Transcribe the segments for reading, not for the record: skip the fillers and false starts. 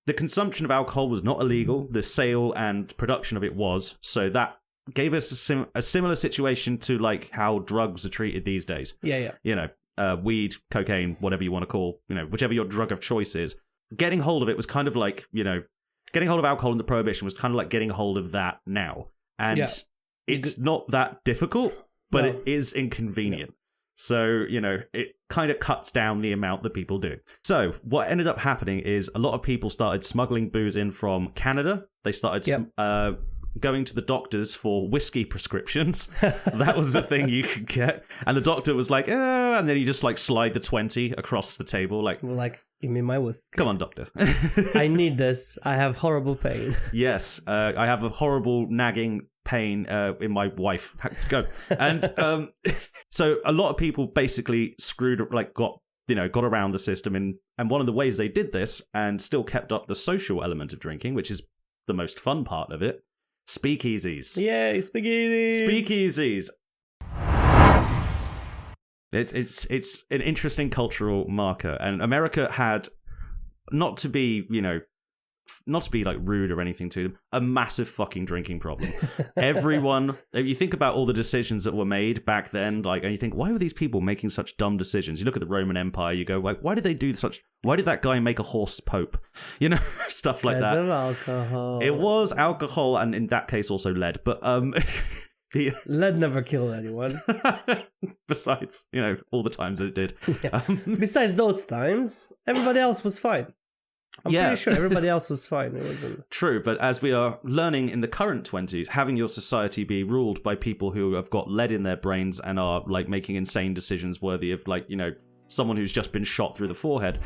the consumption of alcohol was not illegal. The sale and production of it was. So that gave us a similar situation to like how drugs are treated these days. Yeah. You know, weed, cocaine, whatever you want to call, you know, whichever your drug of choice is. Getting hold of it was kind of like, you know, getting hold of alcohol in the Prohibition was kind of like getting hold of that now. And it's not that difficult, but it is inconvenient. No. So, you know, it kind of cuts down the amount that people do. So what ended up happening is a lot of people started smuggling booze in from Canada. They started going to the doctors for whiskey prescriptions. That was the thing you could get. And the doctor was like, oh, and then he just like slide the 20 across the table. Like, give me my whiskey. Come on, doctor. I need this. I have horrible pain. Yes, I have a horrible nagging pain in my wife. Go. And so a lot of people basically got around the system. And one of the ways they did this and still kept up the social element of drinking, which is the most fun part of it, speakeasies. Yay, speakeasies. Speakeasies. It's an interesting cultural marker, and America had, not to be like rude or anything to them, a massive fucking drinking problem. Everyone, if you think about all the decisions that were made back then, like, and you think, why were these people making such dumb decisions? You look at the Roman Empire, you go, like, why did that guy make a horse pope? You know, stuff like that. Because of alcohol. It was alcohol, and in that case also lead, but lead never killed anyone. Besides, you know, all the times that it did. Yeah. Besides those times, everybody else was fine. I'm pretty sure everybody else was fine. It wasn't true, but as we are learning in the current 20s, having your society be ruled by people who have got lead in their brains and are like making insane decisions worthy of, like, you know, someone who's just been shot through the forehead.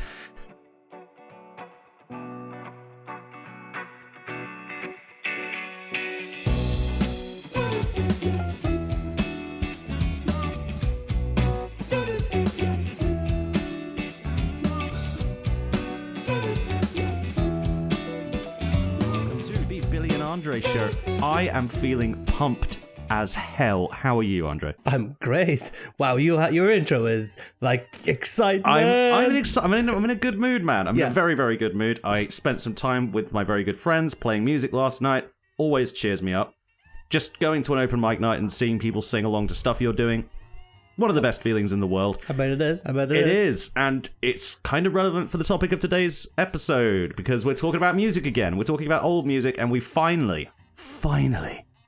Andrei show. I am feeling pumped as hell. How are you, Andrei? I'm great. Wow, your intro is like excitement. I'm in a good mood, man. I'm in a very, very good mood. I spent some time with my very good friends playing music last night. Always cheers me up. Just going to an open mic night and seeing people sing along to stuff you're doing. One of the best feelings in the world. I bet it is. It is. And it's kind of relevant for the topic of today's episode, because we're talking about music again. We're talking about old music, and we finally,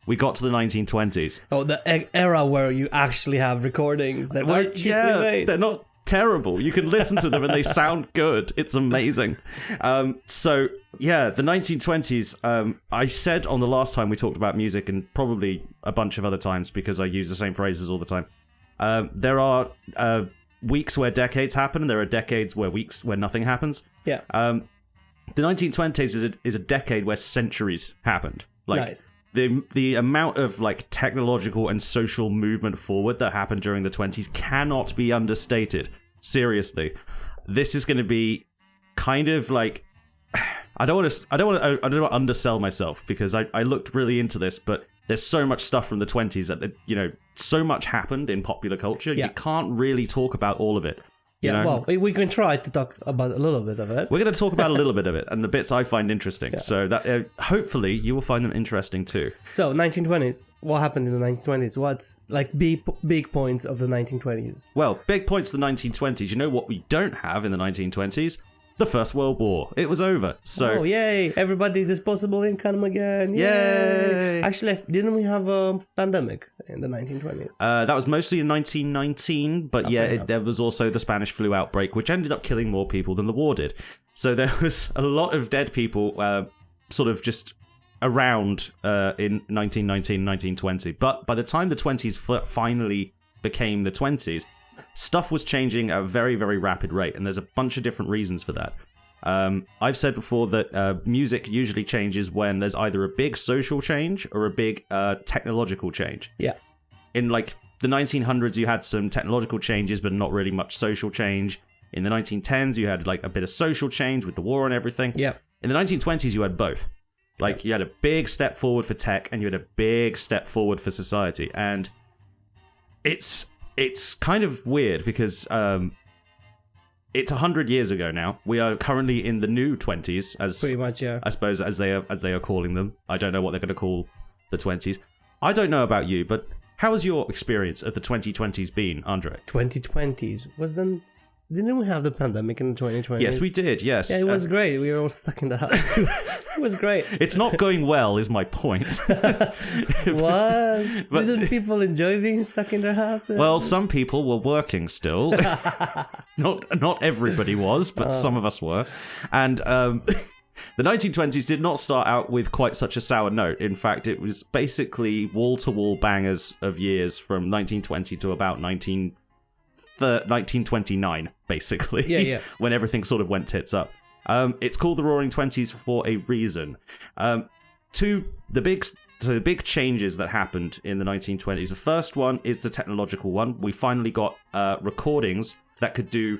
we got to the 1920s. Oh, the era where you actually have recordings that were cheaply made. They're not terrible. You can listen to them and they sound good. It's amazing. So, yeah, the 1920s, I said on the last time we talked about music, and probably a bunch of other times because I use the same phrases all the time, there are weeks where decades happen, and there are decades where nothing happens. Yeah. The 1920s is a decade where centuries happened. Like, nice. The amount of like technological and social movement forward that happened during the 20s cannot be understated. Seriously, this is going to be kind of like, I don't want to undersell myself, because I looked really into this, but there's so much stuff from the 20s that, you know, so much happened in popular culture. You can't really talk about all of it. Yeah, well, we can try to talk about a little bit of it. We're going to talk about a little bit of it, and the bits I find interesting. Yeah. So that hopefully you will find them interesting too. So 1920s, what happened in the 1920s? What's like big points of the 1920s? Well, big points of the 1920s. You know what we don't have in the 1920s? The First World War. It was over. So, yay! Everybody disposable income again. Yay! Actually, didn't we have a pandemic in the 1920s? That was mostly in 1919, but there was also the Spanish flu outbreak, which ended up killing more people than the war did. So there was a lot of dead people sort of just around in 1919, 1920. But by the time the 20s finally became the 20s, stuff was changing at a very, very rapid rate, and there's a bunch of different reasons for that. I've said before that music usually changes when there's either a big social change or a big technological change. Yeah. In like the 1900s, you had some technological changes, but not really much social change. In the 1910s, you had like a bit of social change with the war and everything. Yeah. In the 1920s, you had both. Like, you had a big step forward for tech, and you had a big step forward for society. And it's kind of weird because it's 100 years ago now. We are currently in the new 20s, as pretty much, yeah. I suppose as they are calling them. I don't know what they're going to call the 20s. I don't know about you, but how has your experience of the 2020s been, Andrei? 2020s was then. Didn't we have the pandemic in the 2020s? Yes, we did, yes. Yeah, it was great. We were all stuck in the house. It was great. It's not going well, is my point. What? Didn't people enjoy being stuck in their houses? Well, some people were working still. Not everybody was, but some of us were. And the 1920s did not start out with quite such a sour note. In fact, it was basically wall-to-wall bangers of years from 1920 to about 1929, basically. Yeah. When everything sort of went tits up. It's called the Roaring Twenties for a reason. The big changes that happened in the 1920s. The first one is the technological one. We finally got recordings that could do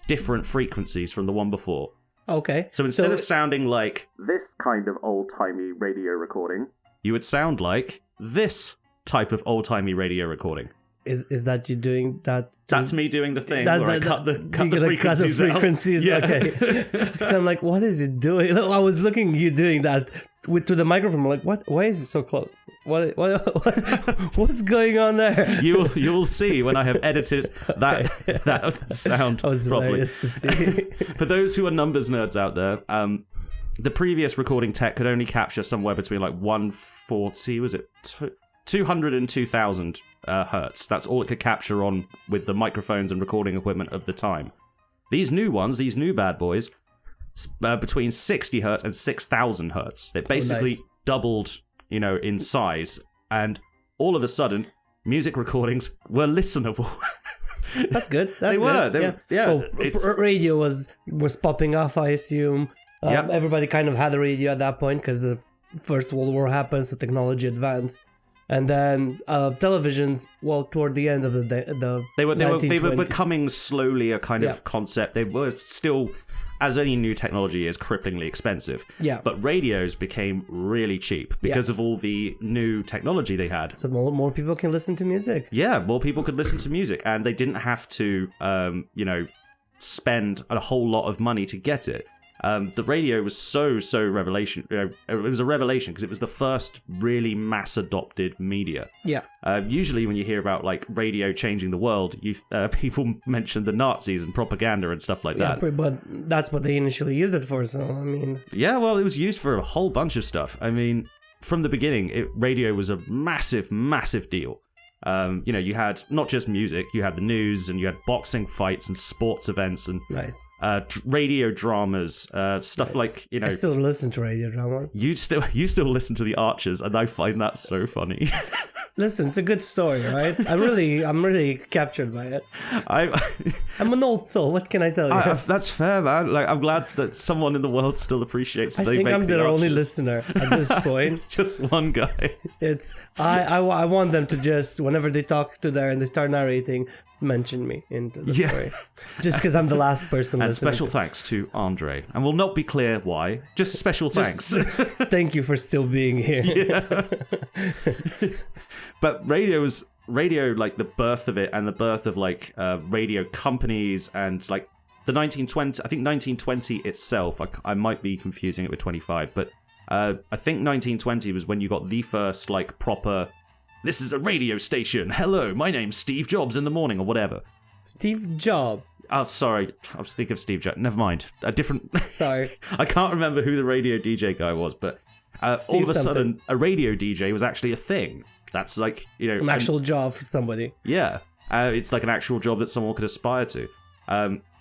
different frequencies from the one before. Okay. So instead of sounding like this kind of old-timey radio recording, you would sound like this type of old-timey radio recording. Is that you doing that? That's me doing the thing where I cut the frequencies. Yeah. Okay. I'm like, what is it doing? I was looking at you doing that to the microphone. I'm like, what? Why is it so close? What's going on there? You will see when I have edited that sound that was properly. Hilarious to see. For those who are numbers nerds out there, the previous recording tech could only capture somewhere between like 140, was it 200 and 2000 hertz. That's all it could capture on with the microphones and recording equipment of the time. These new ones, these new bad boys, between 60 hertz and 6000 hertz. It basically doubled, in size, and all of a sudden, music recordings were listenable. That's good. They were. Radio was popping off, I assume. Everybody kind of had a radio at that point because the First World War happened, so technology advanced. And then televisions, toward the end of they were becoming slowly a kind of concept. They were still, as any new technology is, cripplingly expensive. Yeah. But radios became really cheap because of all the new technology they had. So more people can listen to music. Yeah, more people could listen to music, and they didn't have to, spend a whole lot of money to get it. The radio was so revelation. It was a revelation because it was the first really mass adopted media. Yeah. Usually, when you hear about like radio changing the world, people mention the Nazis and propaganda and stuff like that. Yeah, but that's what they initially used it for. So I mean. Yeah, well, it was used for a whole bunch of stuff. I mean, from the beginning, radio was a massive deal. You had not just music, you had the news, and you had boxing fights and sports events and radio dramas, stuff like, I still listen to radio dramas. You still listen to The Archers, and I find that so funny. Listen, it's a good story, right? I'm really captured by it. I'm an old soul. What can I tell you? That's fair, man. Like, I'm glad that someone in the world still appreciates. I think I'm their only listener at this point. It's just one guy. I want them to just, whenever they talk to there and they start narrating, mention me into the story. Just because I'm the last person and listening. And special thanks to Andrei. And we'll not be clear why. Just special thanks. Thank you for still being here. Yeah. But radio, like the birth of it and the birth of like radio companies and like the 1920s. I think 1920 itself, I might be confusing it with 25, but I think 1920 was when you got the first like proper, this is a radio station. Hello, my name's Steve Jobs in the morning or whatever. Steve Jobs. Oh, sorry. I was thinking of Steve Jobs. Never mind. A different... Sorry. I can't remember who the radio DJ guy was, but all of a sudden, a radio DJ was actually a thing. That's like, an actual job for somebody. Yeah. It's like an actual job that someone could aspire to.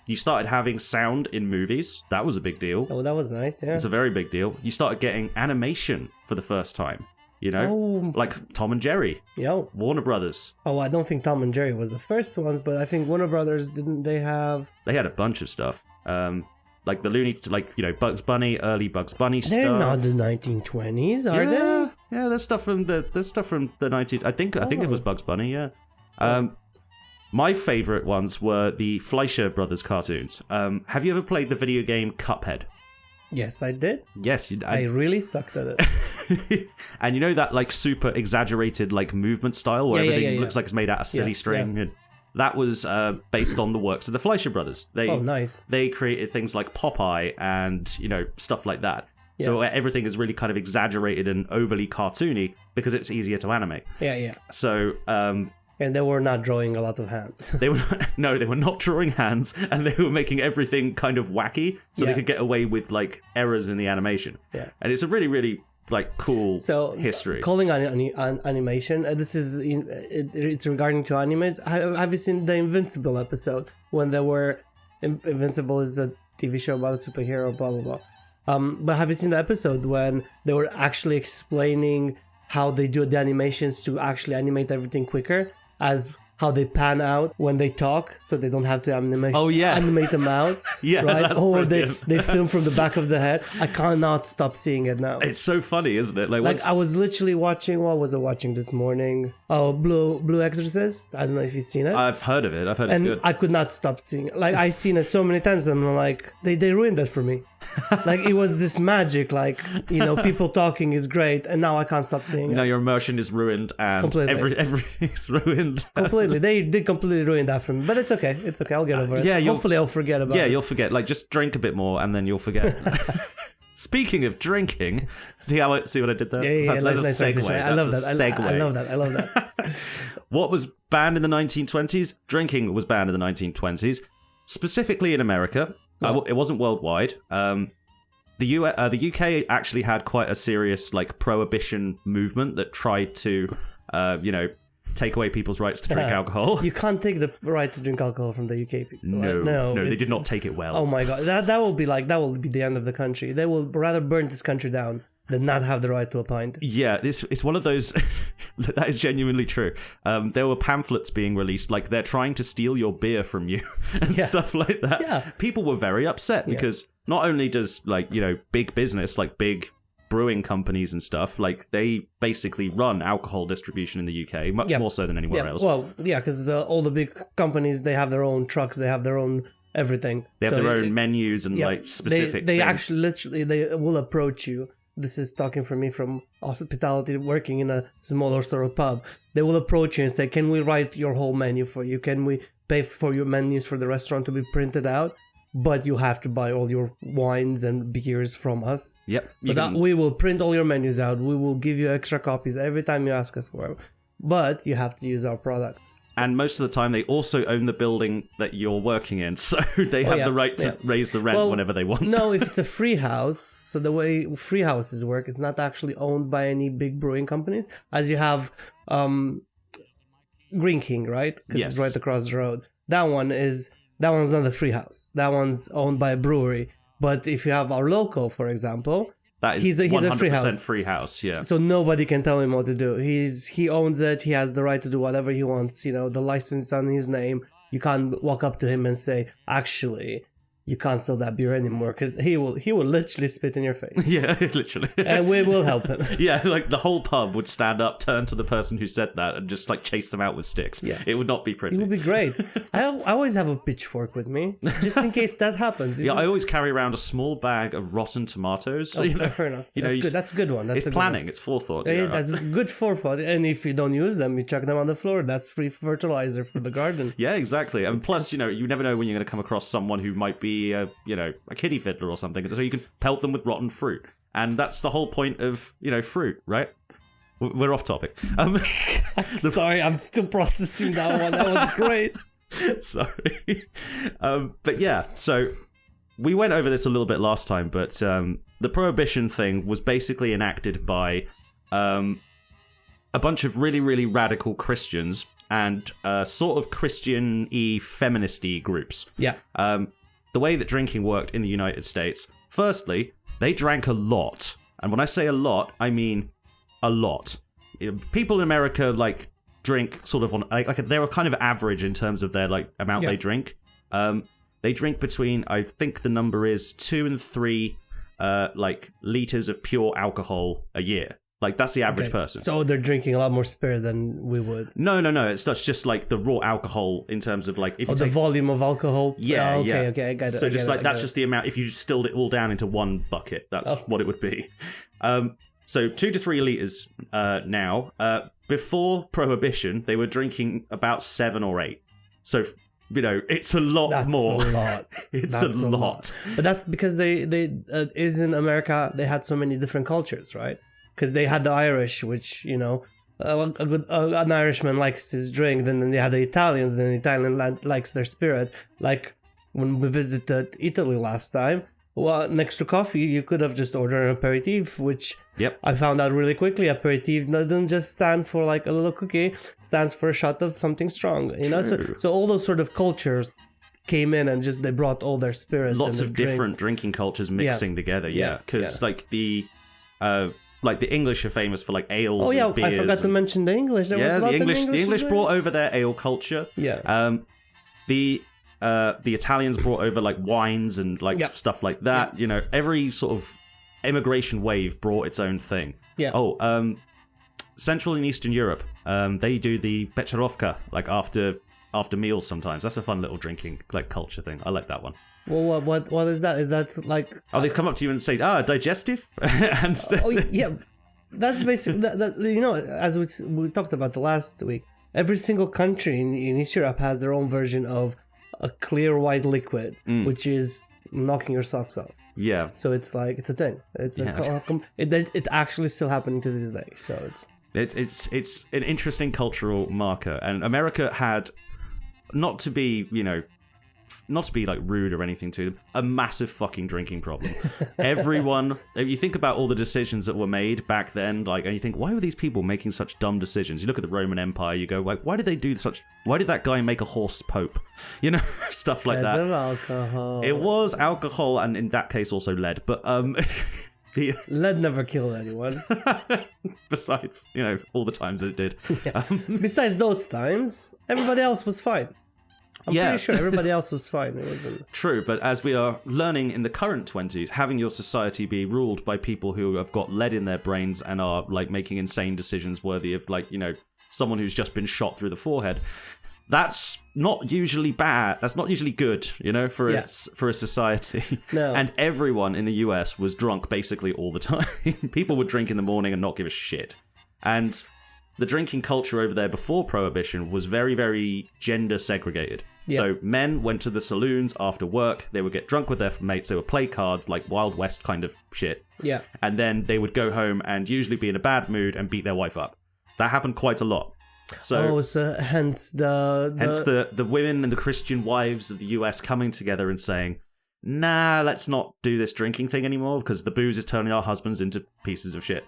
You started having sound in movies. That was a big deal. Oh, that was nice, yeah. It's a very big deal. You started getting animation for the first time. Like Tom and Jerry. Yeah. Warner Brothers. Oh, I don't think Tom and Jerry was the first ones, but I think Warner Brothers, didn't they have... They had a bunch of stuff. Like the Looney... Bugs Bunny, early Bugs Bunny stuff. They're not the 1920s, are they? Yeah, there's stuff from the 19... I think it was Bugs Bunny, yeah. My favourite ones were the Fleischer Brothers cartoons. Have you ever played the video game Cuphead? Yes, I did. Yes, I really sucked at it. And that like super exaggerated like movement style where everything looks like it's made out of silly string. Yeah. that was based on the works of the Fleischer brothers. Nice. They created things like Popeye and, stuff like that. Yeah. So everything is really kind of exaggerated and overly cartoony because it's easier to animate. Yeah. So... and they were not drawing a lot of hands. They were not drawing hands, and they were making everything kind of wacky, so they could get away with like errors in the animation. Yeah, and it's a really, really like cool history. Calling on animation. This is it's regarding to animes. Have you seen the Invincible episode when they were Invincible is a TV show about a superhero, blah blah blah. But have you seen the episode when they were actually explaining how they do the animations to actually animate everything quicker? As how they pan out when they talk, so they don't have to animate them out. Yeah, right? that's Or brilliant. they film from the back of the head. I cannot stop seeing it now. It's so funny, isn't it? Like I was literally watching. What was I watching this morning? Oh, Blue Exorcist. I don't know if you've seen it. I've heard of it. I've heard it's good. I could not stop seeing it. Like I've seen it so many times, and I'm like, they ruined that for me. Like it was this magic, like people talking is great, and now I can't stop seeing it. Now your immersion is ruined, and everything's ruined. Completely, they did completely ruin that for me, but it's okay. It's okay. I'll get over it. Yeah, hopefully I'll forget about it. Yeah, you'll forget. Like just drink a bit more, and then you'll forget. Speaking of drinking, see what I did there? Yeah, that's nice a segue. I love that. I love that. What was banned in the 1920s? Drinking was banned in the 1920s, specifically in America. It wasn't worldwide. The UK actually had quite a serious like prohibition movement that tried to, take away people's rights to drink alcohol. You can't take the right to drink alcohol from the UK people. No, they did not take it well. Oh my god, that will be the end of the country. They will rather burn this country down than not have the right to a pint. Yeah, it's one of those. That is genuinely true. There were pamphlets being released, like they're trying to steal your beer from you and stuff like that. Yeah, people were very upset because not only does big business, like big brewing companies and stuff, like they basically run alcohol distribution in the UK much more so than anywhere else. Well, because all the big companies, they have their own trucks, they have their own everything. They have their own menus and like specific. They things. actually literally they will approach you. This is talking for me from hospitality, working in a smaller sort of pub. They will approach you and say, "Can we write your whole menu for you? Can we pay for your menus for the restaurant to be printed out? But you have to buy all your wines and beers from us. Yep. We will print all your menus out. We will give you extra copies every time you ask us for them. But you have to use our products." And most of the time, they also own the building that you're working in, so they have the right to raise the rent whenever they want. No, if it's a free house, so the way free houses work, it's not actually owned by any big brewing companies, as you have Green King, right? Because it's right across the road. That one's not a free house. That one's owned by a brewery. But if you have our local, for example, that is he's a 100% free house, yeah. So nobody can tell him what to do. He owns it. He has the right to do whatever he wants. The license on his name. You can't walk up to him and say, "Actually, you can't sell that beer anymore," because he will literally spit in your face. Yeah, literally. And we will help him. Yeah, like the whole pub would stand up, turn to the person who said that, and just like chase them out with sticks. Yeah, it would not be pretty. It would be great. I always have a pitchfork with me, just in case that happens. Yeah, I always carry around a small bag of rotten tomatoes. Oh, fair enough. That's good. That's a good one. It's planning. It's forethought. That's good forethought. And if you don't use them, you chuck them on the floor. That's free fertilizer for the garden. Yeah, exactly. And plus, you never know when you're going to come across someone who might be, a kiddie fiddler or something. So you can pelt them with rotten fruit. And that's the whole point of, fruit, right? We're off topic. Sorry, I'm still processing that one. That was great. Sorry. But yeah, so we went over this a little bit last time, but the prohibition thing was basically enacted by a bunch of really, really radical Christians and sort of Christian-y, feminist-y groups. Yeah. The way that drinking worked in the United States, firstly, they drank a lot. And when I say a lot, I mean a lot. People in America, drink sort of on... they were kind of average in terms of their, amount they drink. They drink between, I think the number is 2 and 3, liters of pure alcohol a year. That's the average person. So they're drinking a lot more spare than we would. No. It's not just the raw alcohol in terms of if you the volume of alcohol. Yeah. Okay, I got it. So that's just the amount. If you distilled it all down into one bucket, that's what it would be. So 2 to 3 liters now. Before Prohibition, they were drinking about 7 or 8. So, it's a lot more. That's a lot. It's a lot. But that's because they is in America, they had so many different cultures, right? Because they had the Irish, which, an Irishman likes his drink, then they had the Italians, then the Italian likes their spirit. Like when we visited Italy last time, well, next to coffee, you could have just ordered an aperitif, which I found out really quickly. Aperitif doesn't just stand for like a little cookie, stands for a shot of something strong. So all those sort of cultures came in and just they brought all their spirits. Lots and of different drinking cultures mixing together. Because like the English are famous for like ales. Oh yeah, and beers I forgot to mention the English. The English brought over their ale culture. Yeah. The Italians brought over like wines and like stuff like that. Every sort of immigration wave brought its own thing. Yeah. Central and Eastern Europe, they do the Becherovka like after meals sometimes. That's a fun little drinking like culture thing. I like that one. Well, what is that? Is that like? They come up to you and say, digestive, and yeah. That's basically as we talked about the last week. Every single country in East Europe has their own version of a clear white liquid, which is knocking your socks off. Yeah. So it's like it's a thing. It's it actually still happening to this day. So it's an interesting cultural marker, and America had not to be like rude or anything to them, a massive fucking drinking problem. Everyone, if you think about all the decisions that were made back then, like, and you think, why were these people making such dumb decisions? You look at the Roman Empire, you go, like, why did that guy make a horse pope? Stuff like that. Of alcohol. It was alcohol, and in that case also lead, but lead never killed anyone. Besides, all the times that it did. Yeah. Besides those times, everybody else was fine. I'm pretty sure everybody else was fine. It wasn't true, but as we are learning in the current 20s, having your society be ruled by people who have got lead in their brains and are like making insane decisions worthy of like someone who's just been shot through the forehead, that's not usually bad. That's not usually good, for a society. No. And everyone in the US was drunk basically all the time. People would drink in the morning and not give a shit. And the drinking culture over there before Prohibition was very, very gender segregated. Yeah. So men went to the saloons after work. They would get drunk with their mates. They would play cards, like Wild West kind of shit. Yeah. And then they would go home and usually be in a bad mood and beat their wife up. That happened quite a lot. So hence the women and the Christian wives of the US coming together and saying, nah, let's not do this drinking thing anymore because the booze is turning our husbands into pieces of shit.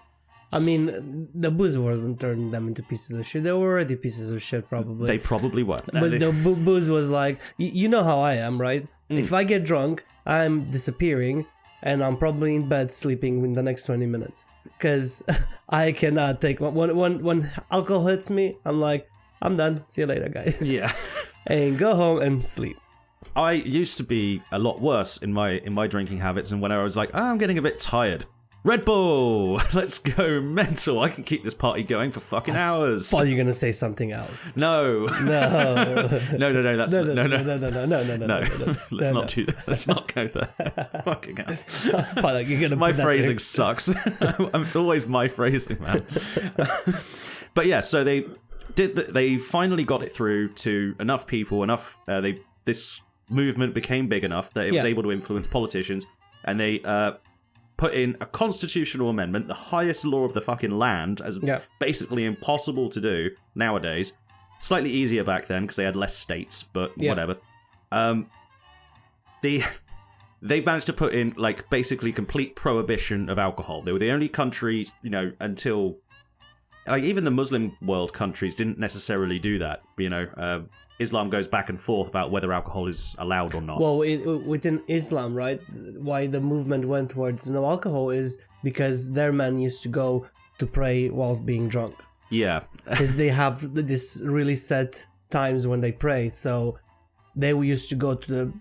I mean, the booze wasn't turning them into pieces of shit. They were already pieces of shit, probably. They probably were. But the booze was like, you know how I am, right? If I get drunk, I'm disappearing, and I'm probably in bed sleeping in the next 20 minutes. Because I cannot take... When alcohol hits me, I'm like, I'm done. See you later, guys. Yeah. And go home and sleep. I used to be a lot worse in my drinking habits, and when I was like, I'm getting a bit tired. Red Bull! Let's go mental. I can keep this party going for fucking hours. I thought you were going to say something else. No. No. No. That's no. No. Let's not do that. Let's not go there. Fucking hell. Like you're gonna my phrasing sucks. It's always my phrasing, man. But yeah, so they finally got it through to enough people, this movement became big enough that it was able to influence politicians, and they put in a constitutional amendment, the highest law of the fucking land, as basically impossible to do nowadays. Slightly easier back then because they had less states, but whatever. They managed to put in like basically complete prohibition of alcohol. They were the only country, until like even the Muslim world countries didn't necessarily do that. Islam goes back and forth about whether alcohol is allowed or not. Well, within Islam, right, why the movement went towards no alcohol is because their men used to go to pray whilst being drunk. Yeah. Because they have this really set times when they pray. So they used to go to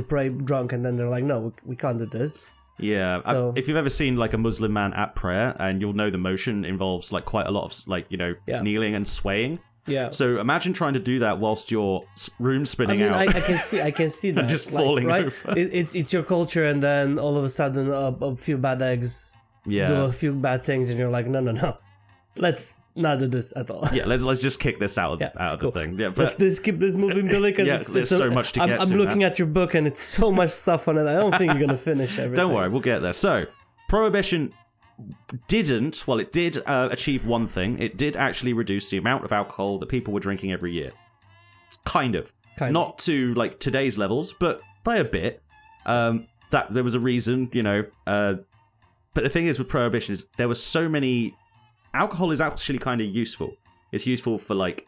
pray drunk, and then they're like, no, we can't do this. Yeah, so, if you've ever seen like a Muslim man at prayer, and you'll know the motion involves like quite a lot of like kneeling and swaying. Yeah. So imagine trying to do that whilst your room's spinning out. I can see that. And just falling right? over. It's your culture, and then all of a sudden a few bad eggs do a few bad things, and you're like, no. let's not do this at all. Yeah, let's just kick this out of the thing. Yeah, but let's keep this moving, Billy, because there's so much to get to. I'm looking at your book and it's so much stuff on it. I don't think you're gonna finish everything. Don't worry, we'll get there. So, Prohibition did achieve one thing. It did actually reduce the amount of alcohol that people were drinking every year. Kind of. Not to like today's levels, but by a bit. That there was a reason, but the thing is with Prohibition is there were so many. Alcohol is actually kind of useful. It's useful for like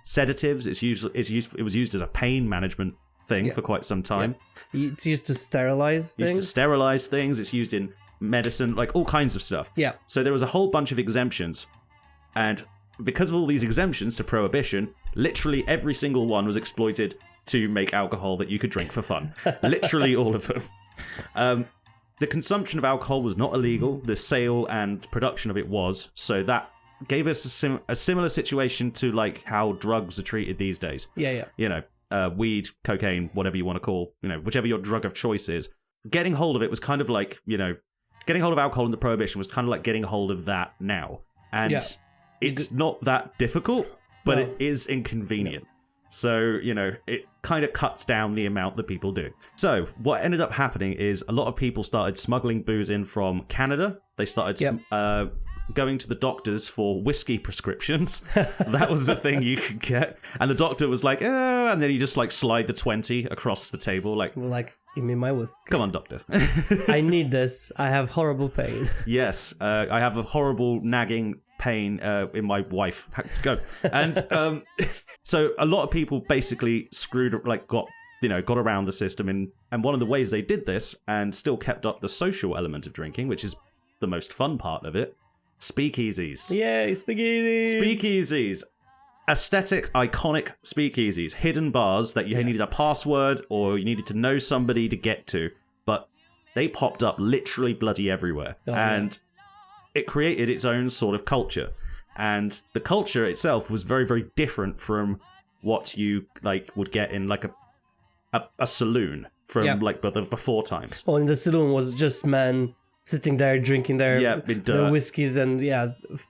sedatives. It was used as a pain management thing for quite some time. It's used to sterilize things. It's used in medicine, like all kinds of stuff. Yeah. So there was a whole bunch of exemptions, and because of all these exemptions to Prohibition, literally every single one was exploited to make alcohol that you could drink for fun. Literally all of them. The consumption of alcohol was not illegal. The sale and production of it was. So that gave us a similar situation to like how drugs are treated these days. Yeah. Weed, cocaine, whatever you want to call, whichever your drug of choice is. Getting hold of it was kind of like, getting hold of alcohol in the Prohibition was kind of like getting hold of that now. And it's not that difficult, but it is inconvenient. So, it kind of cuts down the amount that people do. So, what ended up happening is a lot of people started smuggling booze in from Canada. They started going to the doctors for whiskey prescriptions. That was the thing you could get. And the doctor was like, and then he just like slide the 20 across the table. Like, give me my whiskey. Come on, doctor. I need this. I have horrible pain. Yes, I have a horrible nagging pain in my wife. Go. And so a lot of people basically got around the system, and one of the ways they did this and still kept up the social element of drinking, which is the most fun part of it, speakeasies. Yay, speakeasies. Speakeasies. Aesthetic, iconic speakeasies. Hidden bars that you needed a password or you needed to know somebody to get to, but they popped up literally bloody everywhere. And it created its own sort of culture. And the culture itself was very, very different from what you would get in like a saloon from like the before times. Well, in the saloon was just men sitting there drinking their whiskeys and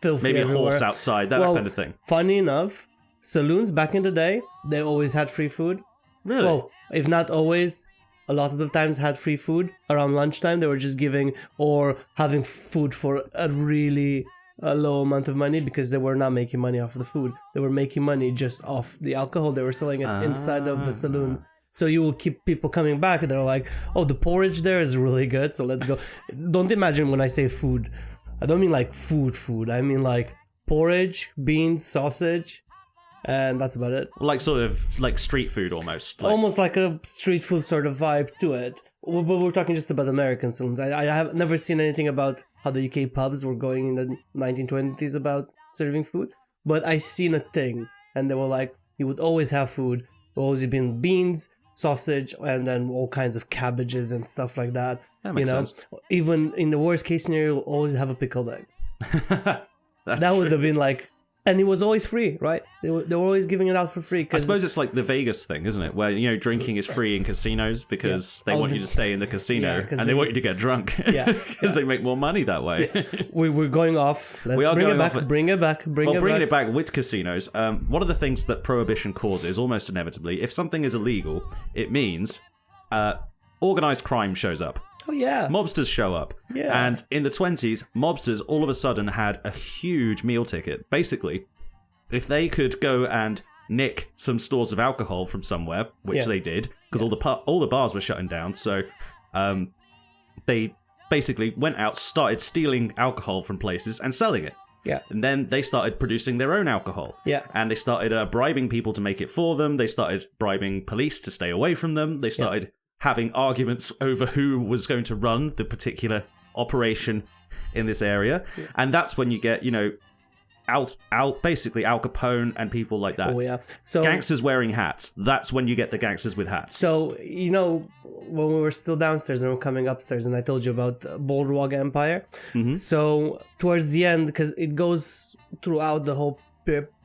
filthy maybe everywhere. A horse outside, that kind of thing. Funny enough, saloons back in the day, they always had free food. Really? Well, if not always, a lot of the times had free food. Around lunchtime, they were just giving or having food for a really low amount of money because they were not making money off of the food. They were making money just off the alcohol. They were selling it inside of the saloons. So you will keep people coming back. They're like, oh, the porridge there is really good, so let's go. Don't imagine when I say food, I don't mean like food. I mean like porridge, beans, sausage, and that's about it. Like sort of like street food almost. Almost like a street food sort of vibe to it. But we're talking just about American saloons. I have never seen anything about how the UK pubs were going in the 1920s about serving food. But I seen a thing, and they were like, you would always have food. Always been beans, sausage, and then all kinds of cabbages and stuff like that. That makes sense. Even in the worst case scenario, you'll always have a pickled egg. That would have been like, and it was always free, right? They were always giving it out for free. I suppose it's like the Vegas thing, isn't it? Where, drinking is free in casinos because they want you to stay in the casino and they want you to get drunk. Because they make more money that way. We're going off. Bring it back. Bringing it back with casinos, one of the things that Prohibition causes, almost inevitably, if something is illegal, it means organized crime shows up. Oh, yeah. Mobsters show up. Yeah. And in the 20s, mobsters all of a sudden had a huge meal ticket. Basically, if they could go and nick some stores of alcohol from somewhere, which they did, because all the bars were shutting down, so they basically went out, started stealing alcohol from places and selling it. Yeah. And then they started producing their own alcohol. Yeah. And they started bribing people to make it for them. They started bribing police to stay away from them. They started having arguments over who was going to run the particular operation in this area. Yeah. And that's when you get, basically Al Capone and people like that. Oh, yeah. So gangsters wearing hats. That's when you get the gangsters with hats. So, when we were still downstairs and we're coming upstairs and I told you about Boardwalk Empire. Mm-hmm. So towards the end, because it goes throughout the whole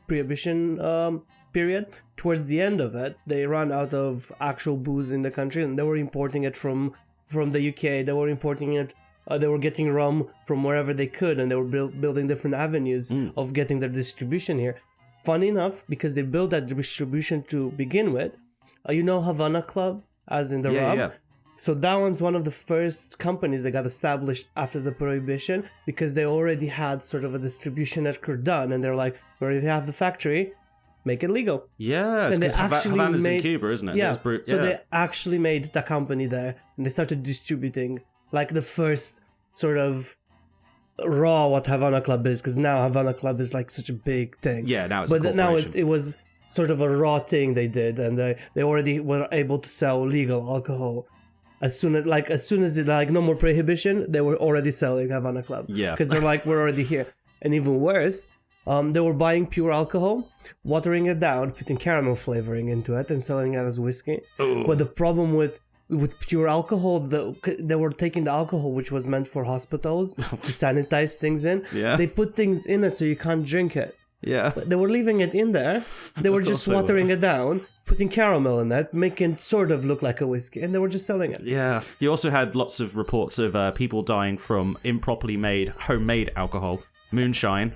Prohibition period, towards the end of it, they ran out of actual booze in the country and they were importing it from the UK. They were importing it They were getting rum from wherever they could, and they were building different avenues of getting their distribution here. Funny enough, because they built that distribution to begin with, you know Havana Club, as in the rum? Yeah. So that one's one of the first companies that got established after the Prohibition, because they already had sort of a distribution network done, and they're like, we already have the factory, make it legal. Yeah, and they actually Havana's in Cuba, isn't it? Yeah, so they actually made the company there, and they started distributing, like the first sort of raw what Havana Club is, because now Havana Club is like such a big thing. Yeah, now it's a corporation. Now it was sort of a raw thing they did, and they already were able to sell legal alcohol. As soon as it no more prohibition, they were already selling Havana Club. Yeah, because they're like, we're already here. And even worse, they were buying pure alcohol, watering it down, putting caramel flavoring into it, and selling it as whiskey. Ooh. But the problem with pure alcohol, they were taking the alcohol which was meant for hospitals to sanitize things in. Yeah. They put things in it so you can't drink it. Yeah. But they were leaving it in there. They were just watering it down, putting caramel in it, making it sort of look like a whiskey, and they were just selling it. Yeah. You also had lots of reports of people dying from improperly made homemade alcohol. Moonshine.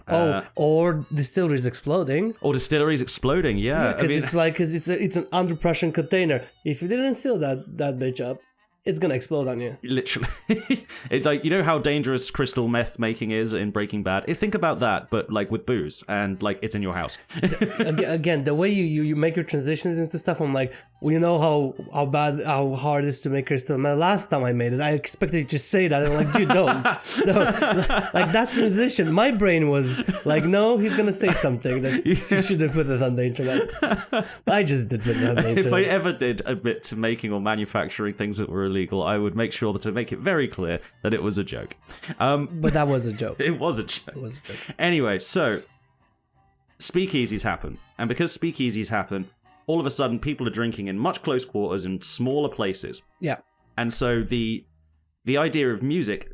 Or distilleries exploding. Or distilleries exploding, yeah. Because it's an under pressure container. If you didn't seal that bitch up, it's gonna explode on you. Literally. It's like, you know how dangerous crystal meth making is in Breaking Bad? Think about that, but like with booze, and like it's in your house. Again, the way you make your transitions into stuff, I'm like, well, you know how hard it is to make crystal meth. Last time I made it, I expected you to say that. I'm like, dude, don't. Like that transition, my brain was like, no, he's gonna say something that you shouldn't put it on the internet. I just did put it on the internet. If I ever did admit to making or manufacturing things that were illegal, I would make sure to make it very clear that it was a joke. But that was a joke. It was a joke. It was a joke. Anyway, so speakeasies happen, and because speakeasies happen, all of a sudden people are drinking in much close quarters in smaller places. Yeah. And so the idea of music,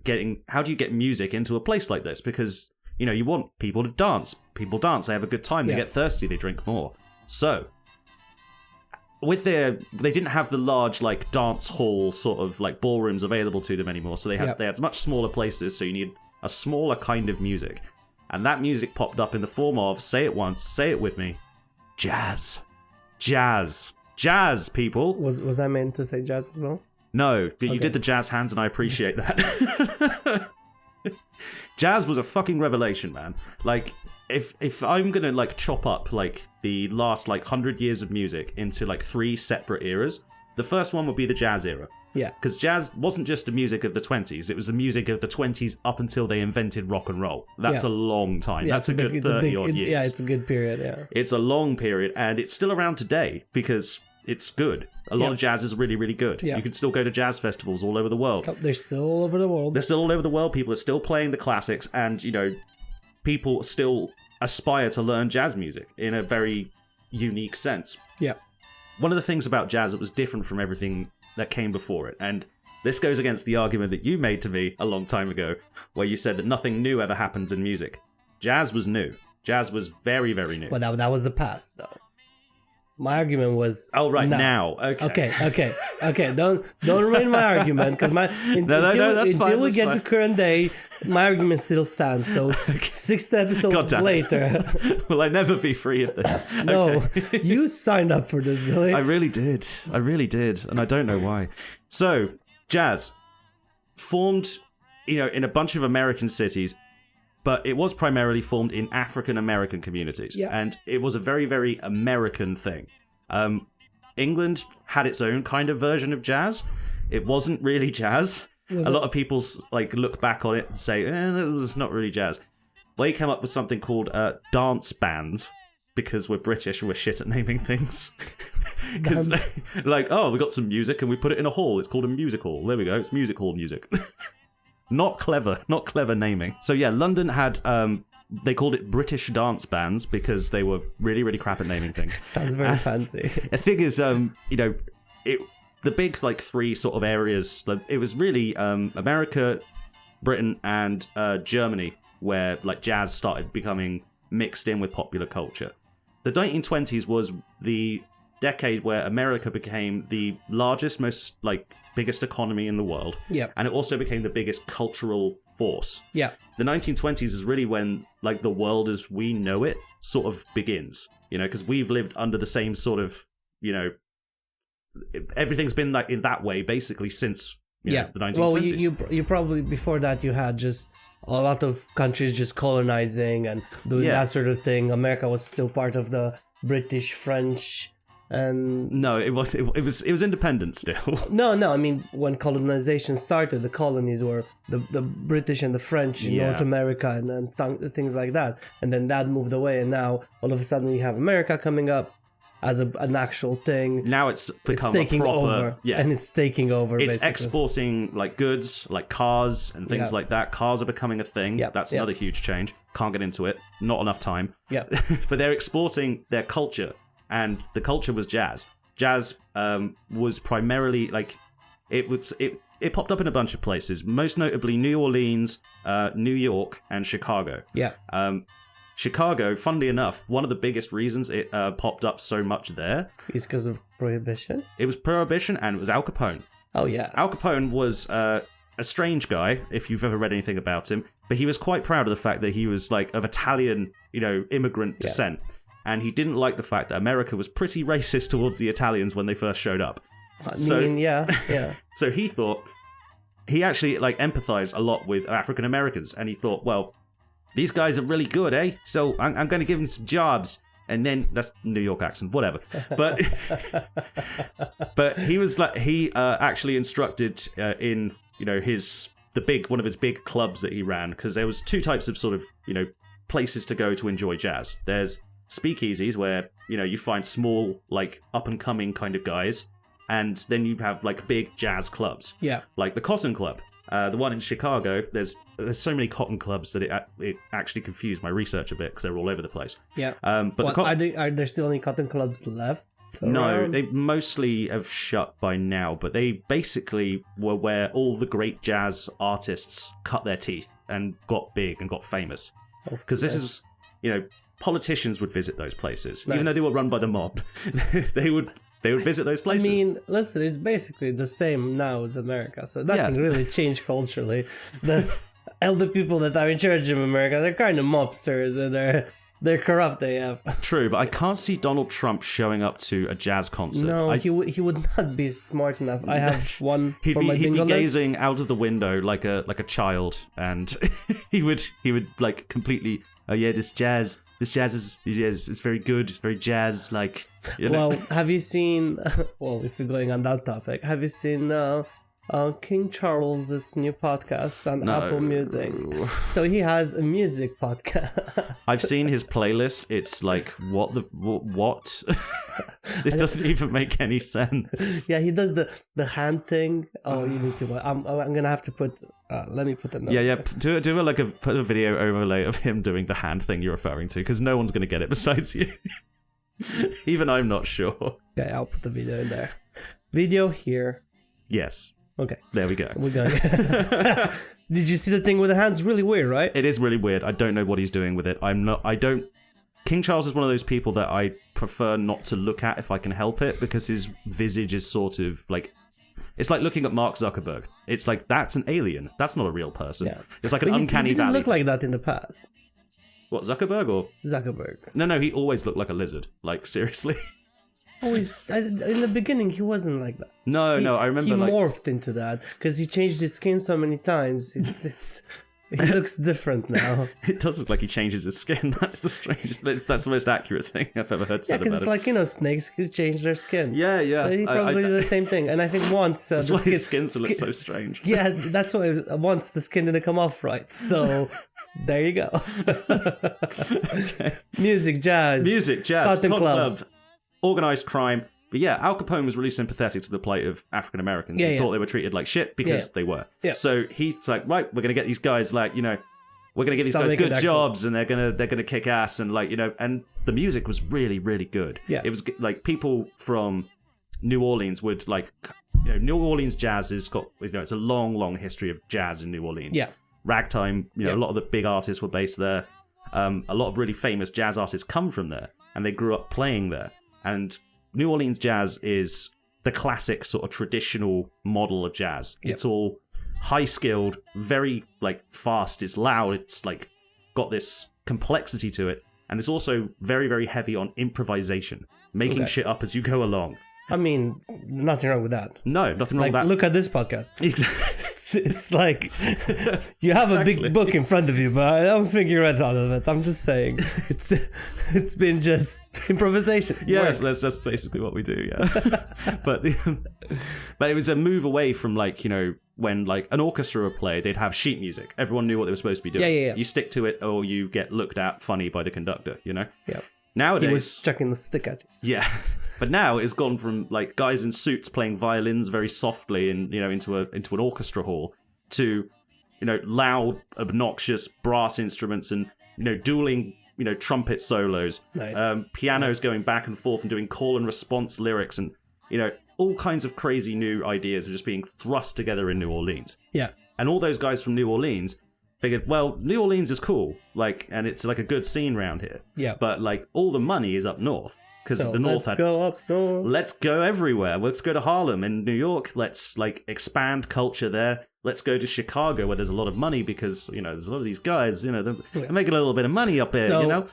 how do you get music into a place like this? Because, you know, you want people to dance. People dance, they have a good time, they get thirsty, they drink more. So they didn't have the large like dance hall sort of like ballrooms available to them anymore. So they had much smaller places, so you need a smaller kind of music. And that music popped up in the form of, say it once, say it with me, jazz. Jazz, people. Was I meant to say jazz as well? No, but you did the jazz hands, and I appreciate that. Jazz was a fucking revelation, man. Like, if I'm gonna like chop up like the last like 100 years of music into like 3 separate eras, the first one would be the jazz era. Yeah. Because jazz wasn't just the music of the 20s, it was the music of the 20s up until they invented rock and roll. That's a long time. That's a good 30-odd years. Yeah, it's a good period, yeah. It's a long period, and it's still around today because it's good. A lot of jazz is really, really good. Yeah. You can still go to jazz festivals all over the world. Oh, they're still all over the world. They're still all over the world. People are still playing the classics, and, you know, people still aspire to learn jazz music in a very unique sense. Yeah. One of the things about jazz that was different from everything that came before it, and this goes against the argument that you made to me a long time ago, where you said that nothing new ever happens in music. Jazz was new. Jazz was very, very new. Well, that was the past, though. My argument was... Oh, right, now. Okay. Don't ruin my argument, because until we get to current day, my argument still stands. So 6 episodes later... Will I never be free of this? No, you signed up for this, Billy. I really did, and I don't know why. So, jazz formed, you know, in a bunch of American cities, but it was primarily formed in African American communities. Yeah. And it was a very, very American thing. England had its own kind of version of jazz. It wasn't really jazz. A lot of people like look back on it and say, it was not really jazz. They came up with something called dance bands, because we're British and we're shit at naming things. Because like, oh, we got some music and we put it in a hall. It's called a music hall. There we go. It's music hall music. Not clever naming. So yeah, London had, they called it British dance bands because they were really, really crap at naming things. Sounds very fancy. The thing is, you know, the big like 3 sort of areas, it was really America, Britain, and Germany, where like jazz started becoming mixed in with popular culture. The 1920s was the decade where America became the largest, most biggest economy in the world. Yeah. And it also became the biggest cultural force. Yeah. The 1920s is really when the world as we know it sort of begins, because we've lived under the same sort of, everything's been in that way basically since the 1920s. Well, you probably before that you had just a lot of countries just colonizing and doing that sort of thing. America was still part of the British, French, and no, it was independent still. No. I mean, when colonization started, the colonies were the British and the French in North America and things like that. And then that moved away, and now all of a sudden you have America coming up as an actual thing. Now it's become taking a proper, over, and it's taking over. It's basically exporting goods, like cars and things like that. Cars are becoming a thing. That's another huge change. Can't get into it. Not enough time. Yeah. But they're exporting their culture, and the culture was jazz. Jazz was primarily it popped up in a bunch of places, most notably New Orleans, New York, and Chicago. Yeah. Chicago, funnily enough, one of the biggest reasons it popped up so much there is because of Prohibition. It was Prohibition, and it was Al Capone. Oh, yeah. Al Capone was a strange guy, if you've ever read anything about him, but he was quite proud of the fact that he was of Italian, immigrant descent. And he didn't like the fact that America was pretty racist towards the Italians when they first showed up. Yeah. So he thought, he actually empathized a lot with African Americans, and he thought, well, these guys are really good, eh? So I'm going to give them some jobs. And then, that's New York accent, whatever. But but he was he actually instructed in, one of his big clubs that he ran, because there was two types of sort of, places to go to enjoy jazz. There's speakeasies where, you find small, up and coming kind of guys. And then you have big jazz clubs. Yeah. Like the Cotton Club. The one in Chicago, there's so many cotton clubs that it actually confused my research a bit because they're all over the place. Yeah. But are there still any cotton clubs left? No, they mostly have shut by now, but they basically were where all the great jazz artists cut their teeth and got big and got famous. Because this is, politicians would visit those places. Nice. Even though they were run by the mob, they would visit those places. I mean, listen, it's basically the same now with America, so nothing really changed culturally. The elder people that are in charge of America, they're kind of mobsters, and they're corrupt AF. True, but I can't see Donald Trump showing up to a jazz concert. No, he would not be smart enough. I have one for my bingo He'd be gazing list. out of the window like a child, and he would completely. Oh yeah, this jazz is it's very good, very jazz like. Well, have you seen? Well, if you're going on that topic, have you seen King Charles's new podcast on Apple Music? So he has a music podcast. I've seen his playlist. It's like what? This doesn't even make any sense. Yeah, he does the hand thing. Oh, you need to. I'm gonna have to put. Let me put the note. Yeah. Put a video overlay of him doing the hand thing you're referring to, because no one's gonna get it besides you. Even I'm not sure. Okay, I'll put the video in there. Video here. Yes. Okay. There we go. We're going. Did you see the thing with the hands? Really weird, right? It is really weird. I don't know what he's doing with it. King Charles is one of those people that I prefer not to look at if I can help it, because his visage is sort of it's like looking at Mark Zuckerberg. It's like, that's an alien. That's not a real person. Yeah. It's like an uncanny valley. He didn't look like that in the past. What, Zuckerberg or? Zuckerberg. No, he always looked like a lizard. Seriously. Always, in the beginning, he wasn't like that. No, I remember he morphed into that because he changed his skin so many times. He looks different now. It does look like he changes his skin. That's the strangest. That's the most accurate thing I've ever heard said about it. Yeah, because it's snakes could change their skin. Yeah. So he probably did the same thing. And I think once that's why his skin looks so strange. Yeah, that's why once the skin didn't come off right. So there you go. Okay. Music, jazz, Cotton Club, organized crime. But yeah, Al Capone was really sympathetic to the plight of African Americans. He thought they were treated like shit because they were. Yeah. So he's like, right, we're gonna get these guys we're gonna get these guys good jobs, and they're gonna kick ass, and and the music was really, really good. Yeah. It was people from New Orleans would New Orleans jazz has got it's a long, long history of jazz in New Orleans. Yeah. Ragtime, a lot of the big artists were based there. A lot of really famous jazz artists come from there, and they grew up playing there. And New Orleans jazz is the classic sort of traditional model of jazz. Yep. It's all high-skilled, very, like, fast, it's loud, it's, like, got this complexity to it, and it's also very, very heavy on improvisation, making shit up as you go along. I mean, nothing wrong with that. No, nothing wrong with that. Look at this podcast. Exactly. It's like you have a big book in front of you, but I don't think you read all of it. I'm just saying, it's been just improvisation. Yes, that's basically what we do. Yeah, but it was a move away from, like, you know, when like an orchestra would play, they'd have sheet music. Everyone knew what they were supposed to be doing. Yeah. You stick to it, or you get looked at funny by the conductor. You know. Yeah. Nowadays, he was chucking the stick at you. Yeah. But now it's gone from like guys in suits playing violins very softly and, you know, into an orchestra hall to, you know, loud, obnoxious brass instruments and, you know, dueling, you know, trumpet solos. Nice. Pianos going back and forth and doing call and response lyrics and, you know, all kinds of crazy new ideas are just being thrust together in New Orleans. Yeah. And all those guys from New Orleans figured, well, New Orleans is cool, like, and it's like a good scene around here. Yeah. But like all the money is up north. Because the North let's go up north. Let's go everywhere. Let's go to Harlem and New York. Let's like expand culture there. Let's go to Chicago where there's a lot of money because, you know, there's a lot of these guys, you know, they're making a little bit of money up there, you know?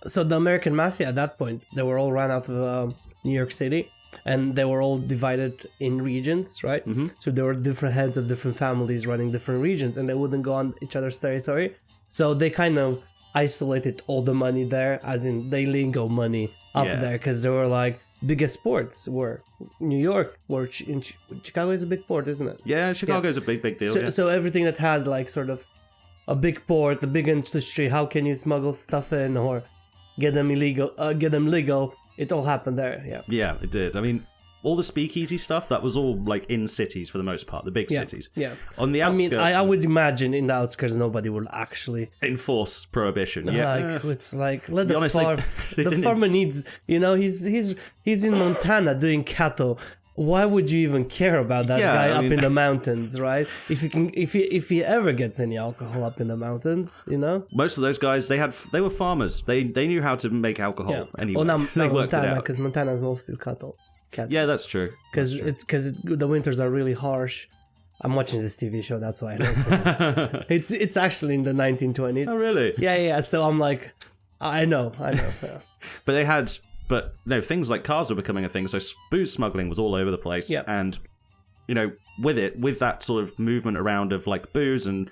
So the American Mafia at that point, they were all run out of New York City and they were all divided in regions, right? Mm-hmm. So there were different heads of different families running different regions and they wouldn't go on each other's territory. So they kind of isolated all the money there, as in they lingo money up there, because they were like biggest ports were New York, where Chicago is a big port, isn't it? Yeah, Chicago's a big deal. So everything that had like sort of a big port, a big industry, how can you smuggle stuff in or get them legal? It all happened there. Yeah, it did. I mean, all the speakeasy stuff, that was all like in cities for the most part, the big cities. Yeah. On the outskirts, I mean, I would imagine in the outskirts nobody will actually enforce prohibition. Like, it's like let the honest, farm. The farmer needs, you know, he's in Montana doing cattle. Why would you even care about that guy up in the mountains, right? If he ever gets any alcohol up in the mountains, you know. Most of those guys, they were farmers. They knew how to make alcohol anyway. Well, not they worked Montana, it out. because Montana's mostly cattle. Yeah, that's true. Because the winters are really harsh. I'm watching this TV show, that's why I know so much. It's actually in the 1920s. Oh, really? Yeah. So I'm like, I know. Yeah. But no, things like cars were becoming a thing. So booze smuggling was all over the place. Yeah. And, you know, with that sort of movement around of like booze and,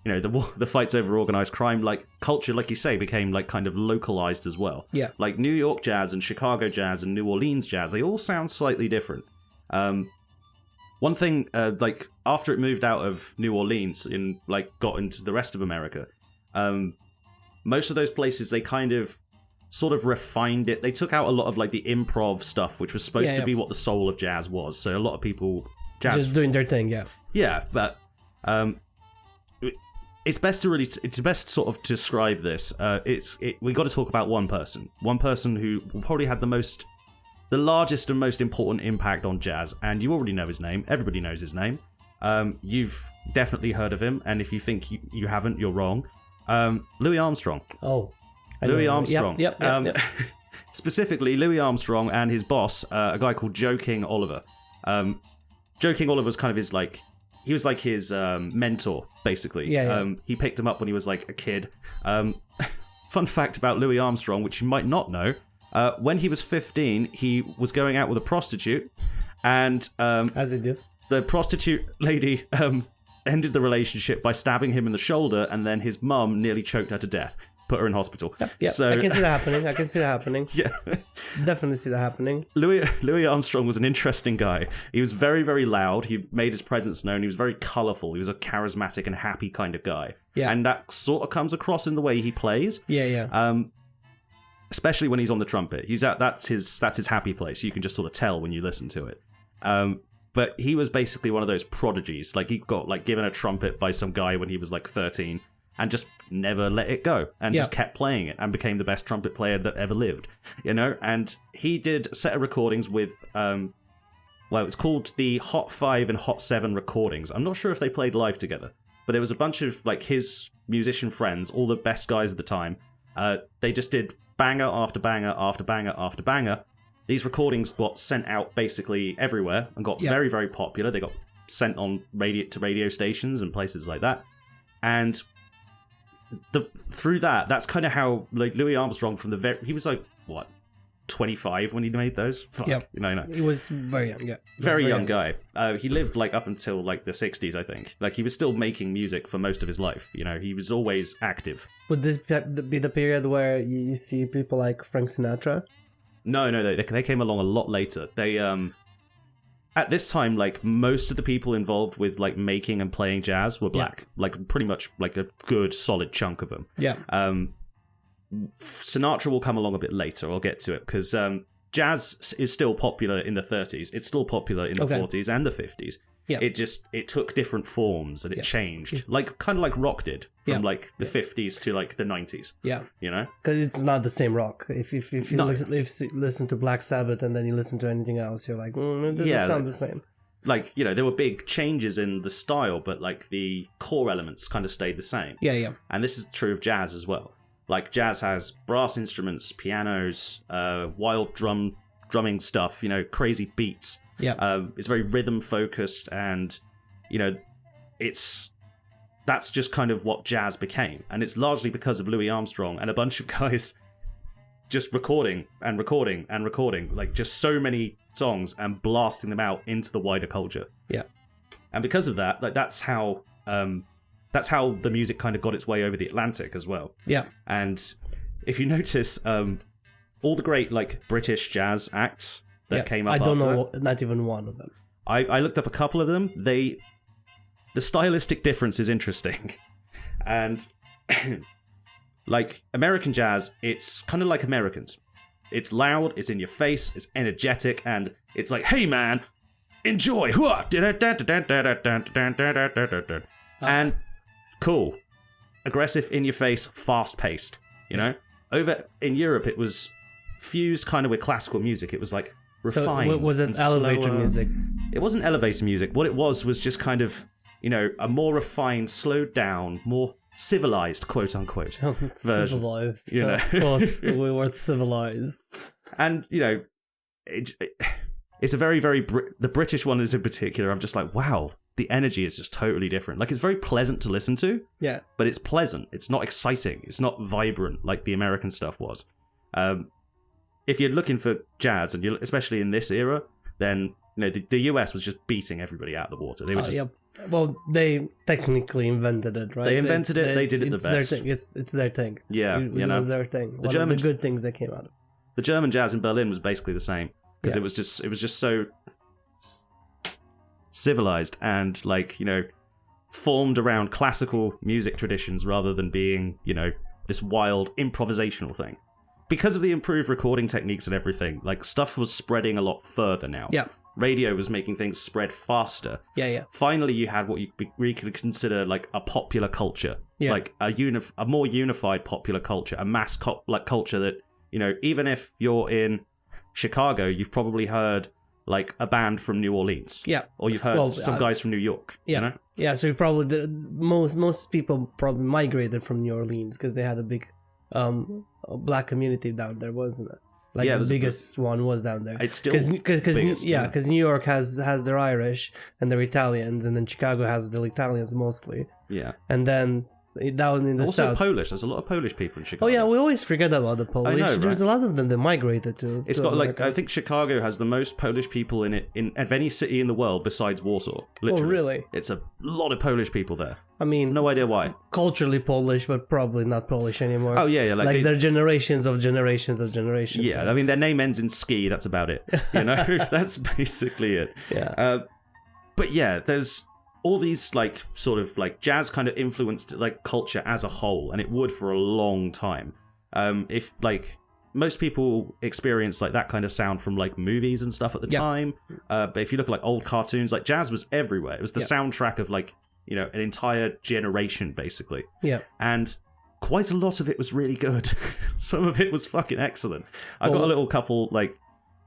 you know, the fights over organized crime, like culture, like you say, became like kind of localized as well. Yeah. Like New York jazz and Chicago jazz and New Orleans jazz, they all sound slightly different. One thing, like after it moved out of New Orleans and like got into the rest of America, most of those places, they kind of sort of refined it. They took out a lot of like the improv stuff, which was supposed to be what the soul of jazz was. So a lot of people just doing their thing. Yeah, but it's best to sort of describe this. We got to talk about one person who probably had the largest and most important impact on jazz, and you already know his name. Everybody knows his name. You've definitely heard of him, and if you think you haven't, you're wrong. Louis Armstrong. Oh, Louis Armstrong. Yep. Specifically, Louis Armstrong and his boss, a guy called Joe King Oliver. Joe King Oliver was kind of his he was like his mentor, basically. Yeah. He picked him up when he was like a kid. Fun fact about Louis Armstrong, which you might not know, when he was 15, he was going out with a prostitute, and as you do, the prostitute lady ended the relationship by stabbing him in the shoulder, and then his mum nearly choked her to death. Put her in hospital. Yeah, so, I can see that happening. Yeah. Definitely see that happening. Louis Armstrong was an interesting guy. He was very, very loud. He made his presence known. He was very colourful. He was a charismatic and happy kind of guy. Yeah. And that sort of comes across in the way he plays. Yeah. Especially when he's on the trumpet. That's his happy place. You can just sort of tell when you listen to it. But he was basically one of those prodigies. Like, he got like given a trumpet by some guy when he was like 13. And just never let it go, and just kept playing it, and became the best trumpet player that ever lived, you know. And he did a set of recordings with, it's called the Hot 5 and Hot 7 recordings. I'm not sure if they played live together, but there was a bunch of like his musician friends, all the best guys at the time. They just did banger after banger after banger after banger, these recordings got sent out basically everywhere and got very, very popular. They got sent on radio stations and places like that. And through that's kind of how like Louis Armstrong he was like, what, 25 when he made those? Fuck, no. He was very young, Very young guy. He lived like up until like the 60s, I think. Like he was still making music for most of his life. He was always active. Would this be the period where you see people like Frank Sinatra? No, they came along a lot later. They at this time, like most of the people involved with like making and playing jazz were black. Like pretty much like a good solid chunk of them. Yeah. Sinatra will come along a bit later. I'll get to it because jazz is still popular in the 30s. It's still popular in the 40s and the 50s. Yeah. It took different forms and it changed, like kind of like rock did from like the 50s to like the 90s. Yeah, because it's not the same rock. If you listen to Black Sabbath and then you listen to anything else, you're like, it doesn't sound the same. Like there were big changes in the style, but like the core elements kind of stayed the same. Yeah. And this is true of jazz as well. Like jazz has brass instruments, pianos, wild drumming stuff, crazy beats. Yeah. It's very rhythm focused, and that's just kind of what jazz became, and it's largely because of Louis Armstrong and a bunch of guys just recording, like just so many songs and blasting them out into the wider culture. Yeah. And because of that, like that's how the music kind of got its way over the Atlantic as well. Yeah. And if you notice, all the great like British jazz acts that came up. I don't after know, not even one of them. I looked up a couple of them. The stylistic difference is interesting, and like American jazz, it's kind of like Americans. It's loud, it's in your face, it's energetic, and it's like, hey man, enjoy, and cool, aggressive, in your face, fast paced. Over in Europe, it was fused kind of with classical music. It was like refined. So was it elevator slower music? It wasn't elevator music. What it was just kind of, a more refined, slowed down, more civilized, quote unquote, version. Civilized. We were civilized. And it's a very, very the British one is in particular. I'm just like, wow, the energy is just totally different. Like it's very pleasant to listen to. Yeah. But it's pleasant. It's not exciting. It's not vibrant like the American stuff was. If you're looking for jazz, and especially in this era, then the US was just beating everybody out of the water. They were just well, they technically invented it, right? They invented it. They did it the best. It's their thing. Yeah, it was their thing. The German, the good things that came out of it. The German jazz in Berlin was basically the same because it was just so civilized and formed around classical music traditions rather than being this wild improvisational thing. Because of the improved recording techniques and everything, like stuff was spreading a lot further now. Yeah. Radio was making things spread faster. Yeah. Finally, you had what we could consider like a popular culture, like a more unified popular culture, a mass culture that even if you're in Chicago, you've probably heard like a band from New Orleans, or you've heard some guys from New York. Yeah. So you probably most people probably migrated from New Orleans because they had a big black community down there, wasn't it? Like the biggest one was down there. It's still because New York has their Irish and their Italians, and then Chicago has the Italians mostly. Yeah, and then down in the also south, Polish. There's a lot of Polish people in Chicago. Oh yeah, we always forget about the Polish. I know, right? There's a lot of them that migrated to. It's got America. I think Chicago has the most Polish people in it of any city in the world besides Warsaw. Literally. Oh really? It's a lot of Polish people there. I mean, no idea why. Culturally Polish, but probably not Polish anymore. Oh yeah. Like they're generations of generations of generations. Yeah, I mean their name ends in ski. That's about it. That's basically it. Yeah. But yeah, there's all these like sort of like jazz kind of influenced like culture as a whole, and it would for a long time. If like most people experience like that kind of sound from like movies and stuff at the time, but if you look at like old cartoons, like jazz was everywhere. It was the soundtrack of like an entire generation basically. Yeah, and quite a lot of it was really good. Some of it was fucking excellent. I've got a little couple like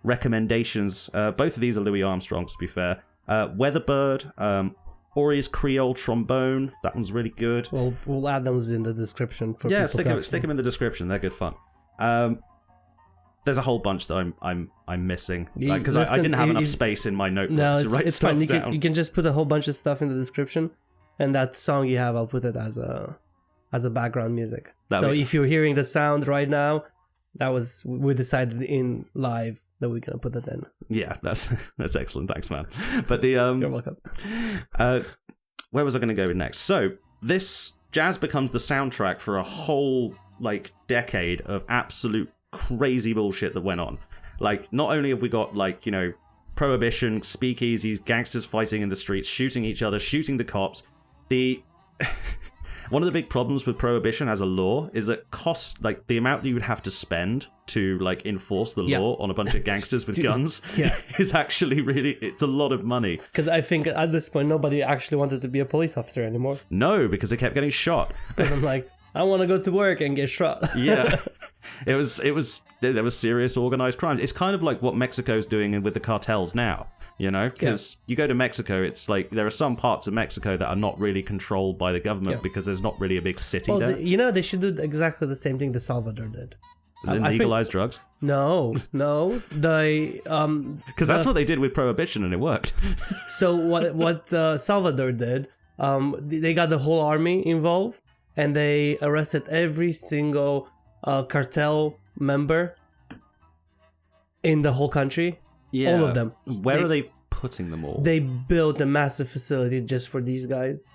recommendations. Both of these are Louis Armstrong's, to be fair. Weatherbird, Ori's Creole Trombone. That one's really good. Well, we'll add those in the description for people. Stick them in the description. They're good fun. there's a whole bunch that I'm missing because I didn't have enough space in my notebook to write stuff down. You can just put a whole bunch of stuff in the description, and that song you have, I'll put it as a background music. If you're hearing the sound right now, we decided in live that we're gonna put it in. Yeah, that's excellent. Thanks, man. But you're welcome. Where was I going to go next? So this jazz becomes the soundtrack for a whole like decade of absolute crazy bullshit that went on. Like, not only have we got like, you know, prohibition, speakeasies, gangsters fighting in the streets, shooting each other, shooting the cops. One of the big problems with prohibition as a law is that like the amount that you would have to spend to like enforce the law on a bunch of gangsters with guns is actually it's a lot of money. Because I think at this point nobody actually wanted to be a police officer anymore. No, because they kept getting shot. And I'm like, I want to go to work and get shot. Yeah. There was serious organized crime. It's kind of like what Mexico's doing with the cartels now. You know, because you go to Mexico, it's like there are some parts of Mexico that are not really controlled by the government because there's not really a big city there. They should do exactly the same thing that Salvador did. Is it legalize drugs? No. Because that's what they did with prohibition, and it worked. So what Salvador did, they got the whole army involved, and they arrested every single cartel member in the whole country. Yeah. All of them. Where are they putting them all? They built a massive facility just for these guys.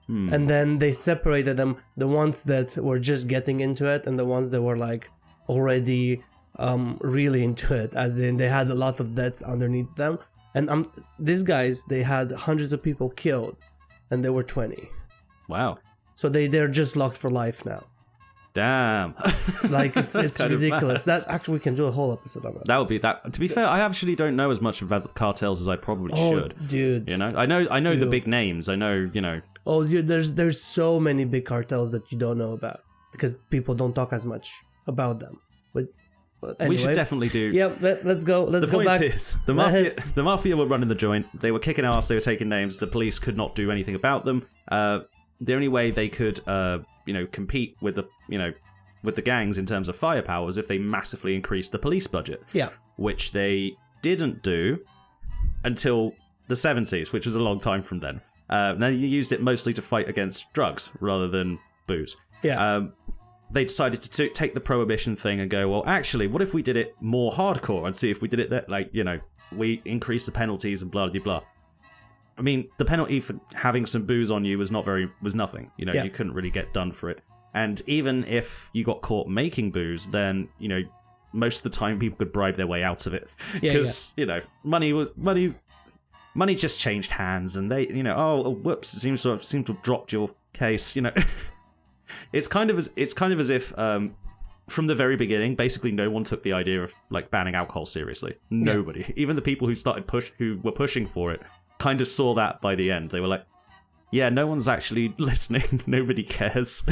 And then they separated them, the ones that were just getting into it and the ones that were like already really into it, as in they had a lot of debts underneath them. And these guys, they had hundreds of people killed, and they were 20. Wow. So they're just locked for life now. Damn. Like, it's ridiculous. That's actually, we can do a whole episode on that. That would be that. To be fair, I actually don't know as much about the cartels as I probably should. Dude. You know, I know the big names. I know, you know. Oh, dude, there's so many big cartels that you don't know about because people don't talk as much about them. But anyway, we should definitely do. Yeah, let's go. Let's go back. The point is, the mafia were running the joint. They were kicking ass. They were taking names. The police could not do anything about them. The only way they could, compete with the gangs in terms of firepower is if they massively increased the police budget. Yeah. Which they didn't do until the 70s, which was a long time from then. They used it mostly to fight against drugs rather than booze. Yeah. They decided to take the prohibition thing and go, well, actually, what if we did it more hardcore and see if we did it that, like, you know, we increase the penalties and blah, blah, blah. I mean, the penalty for having some booze on you was nothing. You know, you couldn't really get done for it. And even if you got caught making booze, then, you know, most of the time people could bribe their way out of it. Because, you know, money just changed hands, and they, you know, oh, whoops, it seems to have dropped your case, you know. It's kind of as if from the very beginning, basically no one took the idea of like banning alcohol seriously. Nobody. Yeah. Even the people who were pushing for it kind of saw that by the end. They were like, yeah, no one's actually listening. Nobody cares.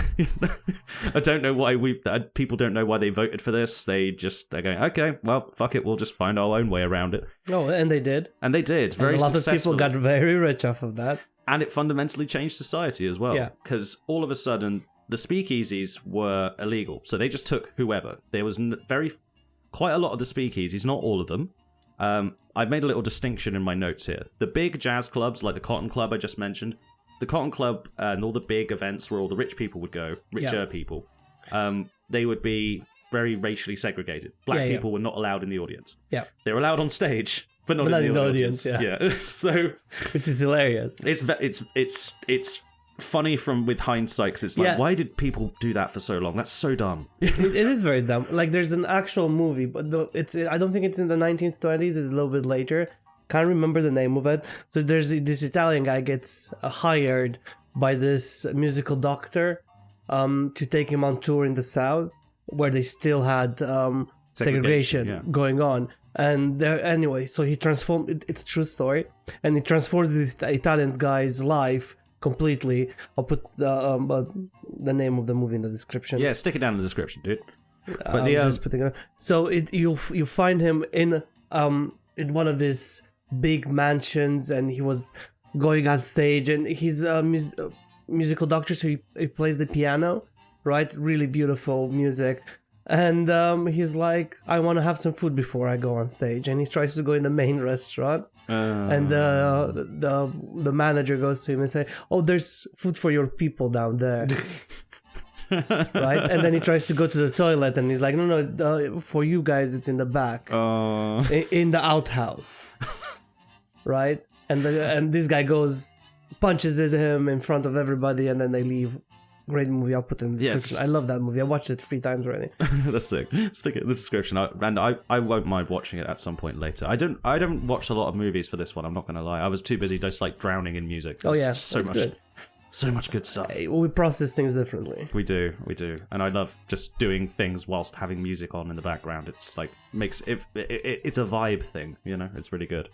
I don't know why people don't know why they voted for this. They're going, okay, well, fuck it. We'll just find our own way around it. Oh, and they did. Very a lot of people got very rich off of that. And it fundamentally changed society as well. Yeah. Because all of a sudden, the speakeasies were illegal. So they just took whoever. There was quite a lot of the speakeasies, not all of them. I've made a little distinction in my notes here. The big jazz clubs, like the Cotton Club I just mentioned, the Cotton Club and all the big events where all the rich people would go, richer people, they would be very racially segregated. Black people were not allowed in the audience. Yeah. They were allowed on stage, but not in the audience. Yeah. So, which is hilarious. It's funny with hindsight, because it's like, why did people do that for so long? That's so dumb. It is very dumb. Like, there's an actual movie, but I don't think it's in the 1920s. It's a little bit later. Can't remember the name of it. So there's this Italian guy gets hired by this musical doctor to take him on tour in the South, where they still had segregation going on. And anyway, so he transformed. It's a true story, and he transforms this Italian guy's life completely. I'll put the name of the movie in the description. Yeah, stick it down in the description, dude. But just putting it. So you find him in one of these big mansions, and he was going on stage, and he's a musical doctor, so he plays the piano, right? Really beautiful music. And he's like, I want to have some food before I go on stage. And he tries to go in the main restaurant. And the manager goes to him and say, oh, there's food for your people down there. Right? And then he tries to go to the toilet and he's like, no, for you guys, it's in the back. In the outhouse. Right? And this guy punches at him in front of everybody, and then they leave. Great movie. I'll put it in the description. Yes. I love that movie. I watched it 3 times already. That's sick. Stick it in the description. I won't mind watching it at some point later. I don't watch a lot of movies for this one. I'm not going to lie. I was too busy just like drowning in music. Oh yeah, so much good. So much good stuff. We process things differently. We do, and I love just doing things whilst having music on in the background. It just like makes it's a vibe thing, you know. It's really good.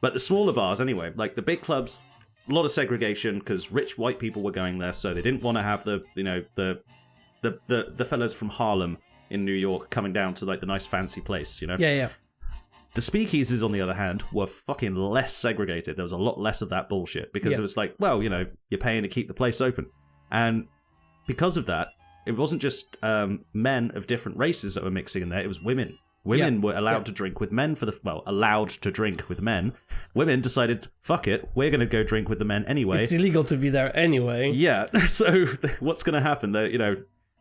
But the smaller bars, anyway, like the big clubs. A lot of segregation because rich white people were going there, so they didn't want to have the fellas from Harlem in New York coming down to like the nice fancy place, you know? Yeah. The Speakeasies, on the other hand, were fucking less segregated. There was a lot less of that bullshit because it was like, well, you know, you're paying to keep the place open. And because of that, it wasn't just men of different races that were mixing in there, it was women. Women were allowed to drink with men allowed to drink with men. Women decided, fuck it, we're going to go drink with the men anyway. It's illegal to be there anyway. Yeah, so what's going to happen? You know,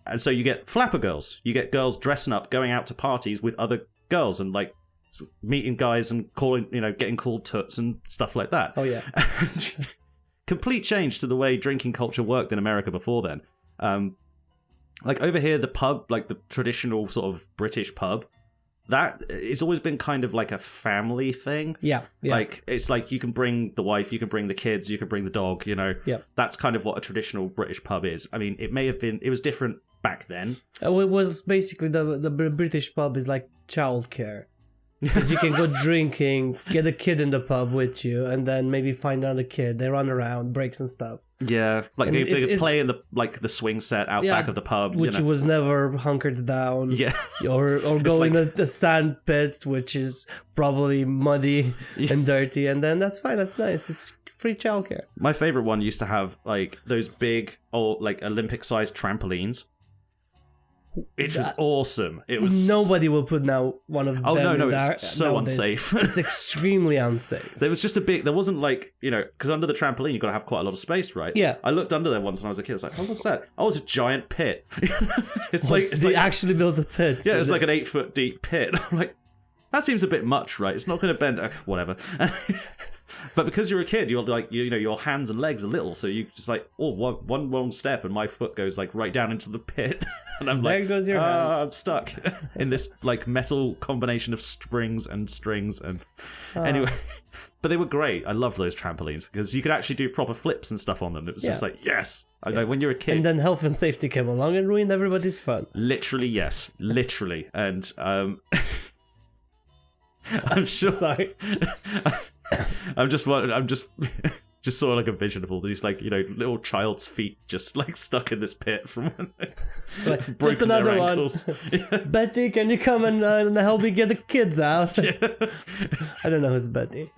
and so you get flapper girls. You get girls dressing up, going out to parties with other girls and like meeting guys and calling, you know, getting called toots and stuff like that. Oh yeah. Complete change to the way drinking culture worked in America before then. Like over here, the pub, like the traditional sort of British pub, that it's always been kind of like a family thing. Yeah. Like it's like you can bring the wife, you can bring the kids, you can bring the dog, you know. Yeah. That's kind of what a traditional British pub is. I mean, it was different back then. It was basically the British pub is like childcare. Because you can go drinking, get a kid in the pub with you, and then maybe find another kid. They run around, break some stuff. Yeah, like they play in the swing set out back of the pub, which was never hunkered down. Yeah, or go in the sand pit, which is probably muddy and dirty, and then that's fine. That's nice. It's free childcare. My favorite one used to have like those big old like Olympic-sized trampolines. It was awesome. It was nobody will put now one of them. No, it's so nowadays. Unsafe. It's extremely unsafe. There was just there wasn't like, you know, because under the trampoline you've got to have quite a lot of space, right? Yeah. I looked under there once when I was a kid. I was like, oh, what's that? Oh, it's a giant pit. They actually built a pit. Yeah, it's like an 8-foot deep pit. I'm like, that seems a bit much, right? It's not going to bend. Whatever. But because you're a kid, you're like, you know, your hands and legs are little, so you just like, one wrong step and my foot goes like right down into the pit. And I'm like, there goes your hand. I'm stuck in this like metal combination of springs and strings and anyway. But they were great. I loved those trampolines because you could actually do proper flips and stuff on them. It was just like, yes. I know when you're a kid. And then health and safety came along and ruined everybody's fun. Literally, yes. Literally. And I'm sure. Sorry. I'm just just saw like a vision of all these like, you know, little child's feet just like stuck in this pit from when it's like, just another one. Yeah. Betty, can you come and help me get the kids out? Yeah. I don't know who's Betty.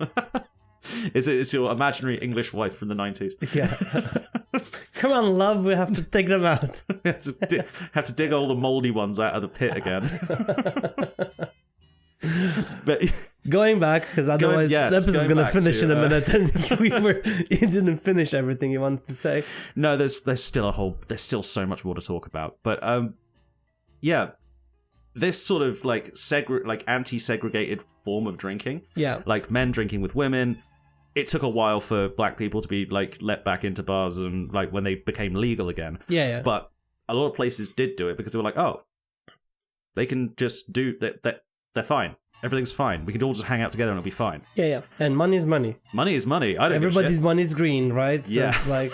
It's your imaginary English wife from the 90s. Yeah. Come on, love, we have to take them out. have to dig all the moldy ones out of the pit again. But going back, because otherwise the episode's going to finish in a minute, and you didn't finish everything you wanted to say. No, there's still so much more to talk about. But yeah, this sort of like anti-segregated form of drinking, like men drinking with women. It took a while for black people to be like let back into bars and like when they became legal again. Yeah. But a lot of places did do it because they were like, oh, they can just do that. They're fine. Everything's fine. We can all just hang out together and it'll be fine. Yeah. And money is money. Money is money. I don't Everybody's give a shit. money's green, right? So it's like...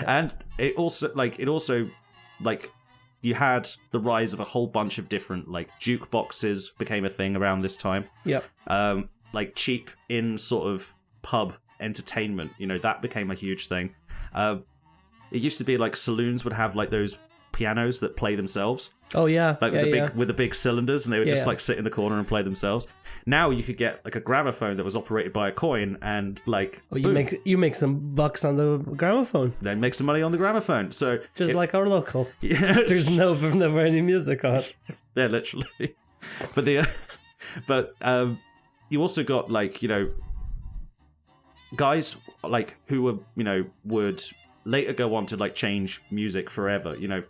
And it also you had the rise of a whole bunch of different like jukeboxes became a thing around this time. Yep. Like cheap in sort of pub entertainment, you know, that became a huge thing. It used to be like saloons would have like those pianos that play themselves. Oh yeah, Like with the big cylinders, and they would just like sit in the corner and play themselves. Now you could get like a gramophone that was operated by a coin, and like you make some bucks on the gramophone. Then make some money on the gramophone. So just like our local. Yeah, there's never any music on. Yeah, literally. But you also got like, you know, guys like who were, you know, would later go on to like change music forever. You know,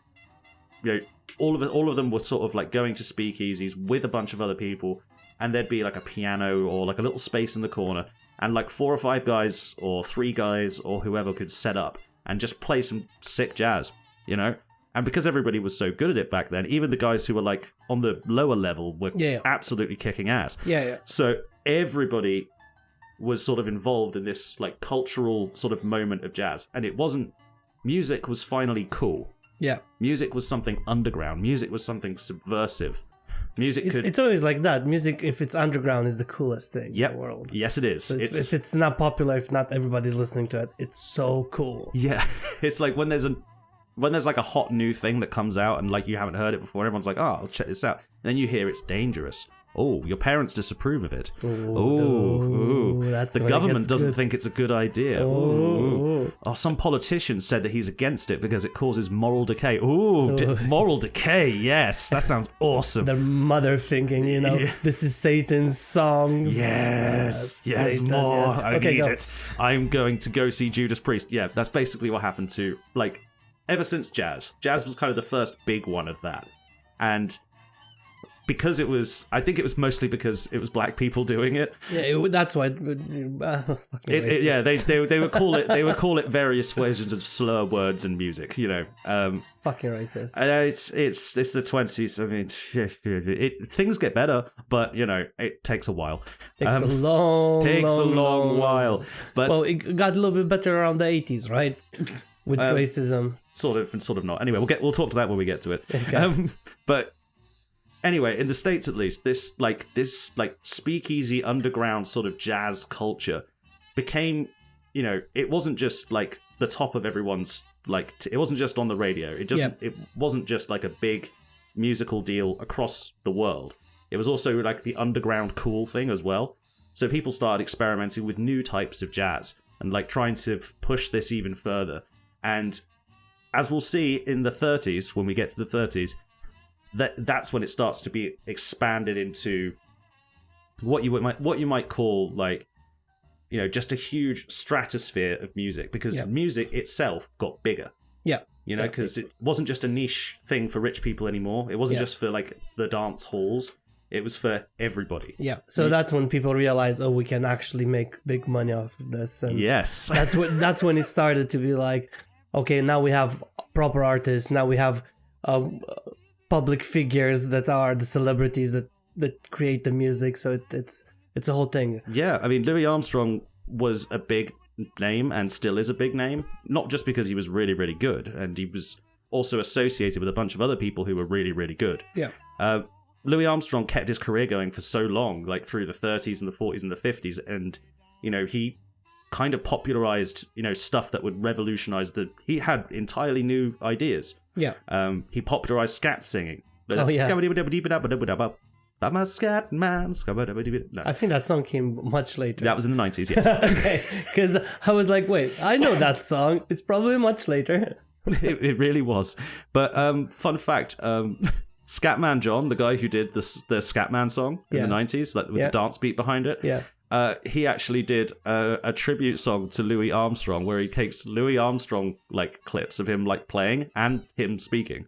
all of them were sort of like going to speakeasies with a bunch of other people, and there'd be like a piano or like a little space in the corner, and like 4 or 5 guys or 3 guys or whoever could set up and just play some sick jazz, you know? And because everybody was so good at it back then, even the guys who were like on the lower level were absolutely kicking ass. Yeah. So everybody was sort of involved in this like cultural sort of moment of jazz. And it wasn't, music was finally cool. Yeah. Music was something underground. Music was something subversive. It's always like that. Music, if it's underground, is the coolest thing in the world. Yes, it is. So if it's not popular, if not everybody's listening to it, it's so cool. Yeah. It's like when there's like a hot new thing that comes out and like you haven't heard it before, everyone's like, oh, I'll check this out. And then you hear it's dangerous. Oh, your parents disapprove of it. The government doesn't think it's a good idea. Oh, some politician said that he's against it because it causes moral decay. Moral decay, yes. That sounds awesome. The mother thinking, you know, this is Satan's songs. Yes, Satan, more. Yeah. I need it. I'm going to go see Judas Priest. Yeah, that's basically what happened to, like, ever since jazz. Jazz was kind of the first big one of that. And because I think it was mostly because it was black people doing it. Yeah, that's why. They would call it various versions of slur words and music. You know, fucking racist. It's the 20s. I mean, things get better, but you know, it takes a while. Takes a long while. But it got a little bit better around the 80s, right? With racism, sort of and sort of not. Anyway, we'll talk to that when we get to it. Okay. But anyway, in the States at least, this speakeasy underground sort of jazz culture became, you know, it wasn't just like the top of everyone's, like, it wasn't just on the radio. It wasn't just like a big musical deal across the world. It was also like the underground cool thing as well. So people started experimenting with new types of jazz and like trying to push this even further. And as we'll see in the 30s, when we get to the 30s, that's when it starts to be expanded into what you might call, like, you know, just a huge stratosphere of music, because music itself got bigger. Yeah. You know, because it wasn't just a niche thing for rich people anymore. It wasn't just for like the dance halls. It was for everybody. Yeah. So that's when people realize, we can actually make big money off of this. And yes. That's when it started to be like, okay, now we have proper artists. Now we have public figures that are the celebrities that create the music. So it's a whole thing. Yeah. I mean, Louis Armstrong was a big name and still is a big name, not just because he was really, really good, and he was also associated with a bunch of other people who were really, really good. Yeah. Louis Armstrong kept his career going for so long, like through the 30s and the 40s and the 50s, and, you know, he kind of popularized, you know, stuff that would revolutionize he had entirely new ideas. Yeah. He popularized scat singing. Oh, yeah. I'm a scat man. No. I think that song came much later. That was in the 90s, yes. Okay, because I was like, wait, I know that song. It's probably much later. It really was. But fun fact, Scatman John, the guy who did the Scatman song in the 90s, like with the dance beat behind it, he actually did a tribute song to Louis Armstrong, where he takes Louis Armstrong like clips of him like playing and him speaking,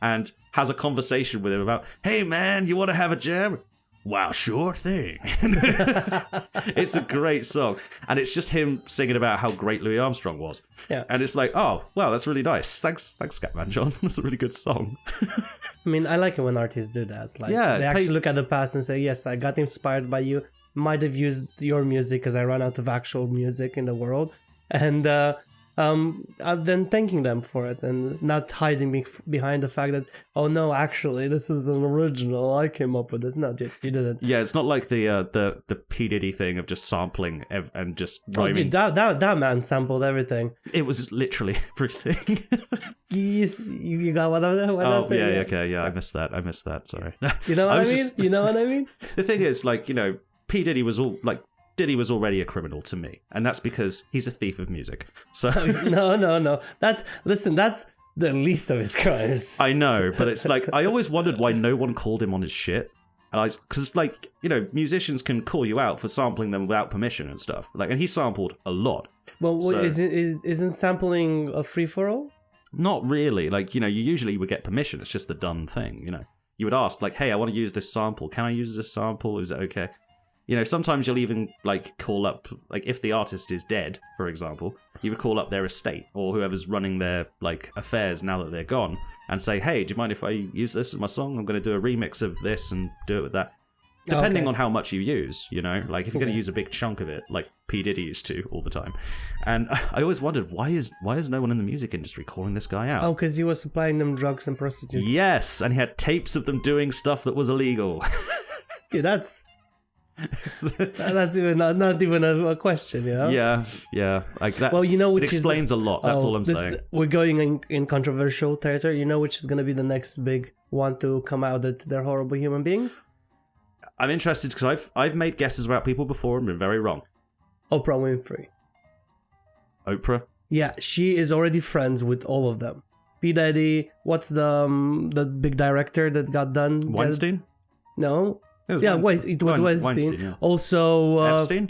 and has a conversation with him about, hey man, you want to have a jam? Wow, sure thing. It's a great song, and it's just him singing about how great Louis Armstrong was. Yeah. And it's like, oh wow, that's really nice. Thanks Scatman John. That's a really good song. I mean, I like it when artists do that. Like, they actually look at the past and say, yes, I got inspired by you. Might have used your music because I ran out of actual music in the world, and I'm then thanking them for it and not hiding behind the fact that, oh no, actually this is an original, I came up with this. No, you didn't. Yeah, it's not like the P Diddy thing of just sampling and just rhyming. Dude, that man sampled everything. It was literally everything. You got what I'm saying? Okay, I missed that. Sorry. You know what I mean? You know what I mean? The thing is, like, you know, Diddy was already a criminal to me, and that's because he's a thief of music. So no. That's the least of his crimes. I know, but it's like I always wondered why no one called him on his shit. Because, like, you know, musicians can call you out for sampling them without permission and stuff. Like, and he sampled a lot. Well, so, isn't sampling a free-for-all? Not really. Like, you know, you usually would get permission. It's just the done thing, you know. You would ask, like, hey, I want to use this sample. Can I use this sample? Is it okay? You know, sometimes you'll even, like, call up, like, if the artist is dead, for example, you would call up their estate or whoever's running their, like, affairs now that they're gone and say, hey, do you mind if I use this as my song? I'm going to do a remix of this and do it with that. Depending on how much you use, you know? Like, if you're going to use a big chunk of it, like P. Diddy used to all the time. And I always wondered, why is no one in the music industry calling this guy out? Oh, because he was supplying them drugs and prostitutes. Yes, and he had tapes of them doing stuff that was illegal. Dude, that's even not even a question, you know? Yeah. Like that. Well, you know, which it explains a lot. That's all I'm saying. We're going in controversial territory. You know, which is going to be the next big one to come out that they're horrible human beings. I'm interested because I've made guesses about people before and been very wrong. Oprah Winfrey. Oprah? Yeah, she is already friends with all of them. P. Diddy. What's the big director that got done? Weinstein? No. It was Weinstein. Yeah. Also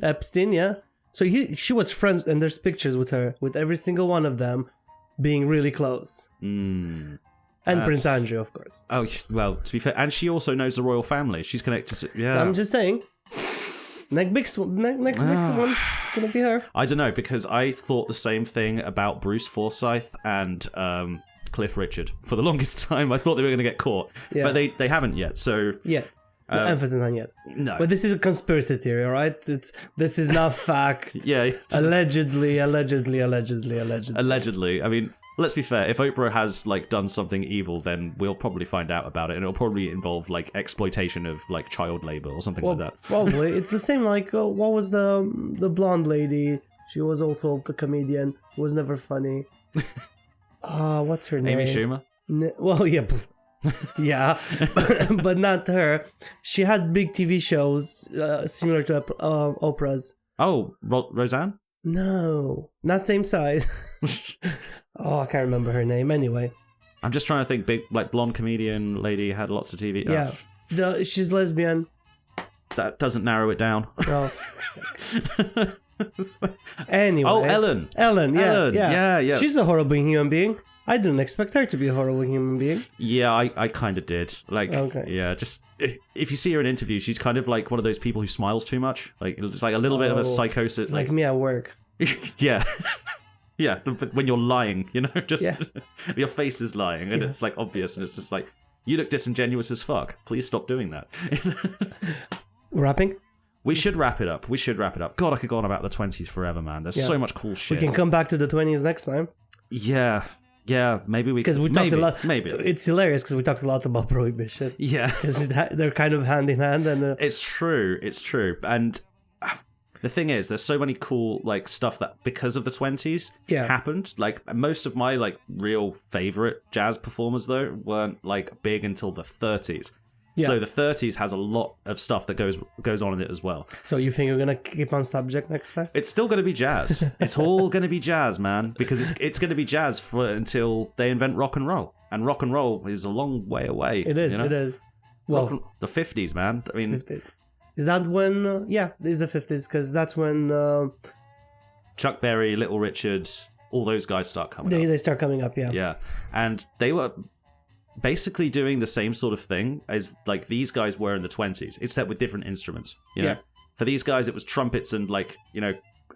Epstein, yeah. So she was friends, and there's pictures with her, with every single one of them being really close. And Prince Andrew, of course. Oh, well, to be fair, and she also knows the royal family. She's connected to, yeah. So I'm just saying, next big one, it's going to be her. I don't know, because I thought the same thing about Bruce Forsyth and Cliff Richard. For the longest time, I thought they were going to get caught. Yeah. But they haven't yet, so... Yeah. No emphasis on yet. No. But this is a conspiracy theory, all right? This is not fact. Yeah. Allegedly. Allegedly. I mean, let's be fair. If Oprah has, like, done something evil, then we'll probably find out about it, and it'll probably involve, like, exploitation of, like, child labor or something like that. Probably. It's the same, like, what was the blonde lady? She was also a comedian. She was never funny. What's her name? Amy Schumer? Well, yeah. Yeah, but not her. She had big TV shows similar to Oprah's. Oh, Roseanne? No, not same size. I can't remember her name. Anyway, I'm just trying to think. Big, like, blonde comedian lady had lots of TV. Yeah, she's lesbian. That doesn't narrow it down. Oh, for a second. Anyway. Oh, Ellen. Yeah. She's a horrible human being. I didn't expect her to be a horrible human being. Yeah, I kind of did. Like, okay. Yeah, just if you see her in interviews, she's kind of like one of those people who smiles too much. Like, it's like a little bit of a psychosis. It's like me at work. Yeah. Yeah, when you're lying, you know, just your face is lying, and it's like obvious, and it's just like, you look disingenuous as fuck. Please stop doing that. Wrapping? We should wrap it up. God, I could go on about the 20s forever, man. There's so much cool shit. We can come back to the 20s next time. Yeah, maybe we... Because we talked a lot... Maybe. It's hilarious because we talked a lot about prohibition. Yeah. Because they're kind of hand in hand. And It's true. And the thing is, there's so many cool, like, stuff that, because of the 20s, happened. Like, most of my, like, real favorite jazz performers, though, weren't, like, big until the 30s. Yeah. So the 30s has a lot of stuff that goes on in it as well. So you think you're going to keep on subject next time? It's still going to be jazz. It's all going to be jazz, man, because it's going to be jazz until they invent rock and roll. And rock and roll is a long way away. It is, it is. Well, the 50s, man. I mean... 50s. Is that when... it is the 50s, because that's when... Chuck Berry, Little Richard, all those guys start coming up. They start coming up, yeah. Yeah, and they were... basically doing the same sort of thing as like these guys were in the 20s, except with different instruments. You know, for these guys it was trumpets and like, you know,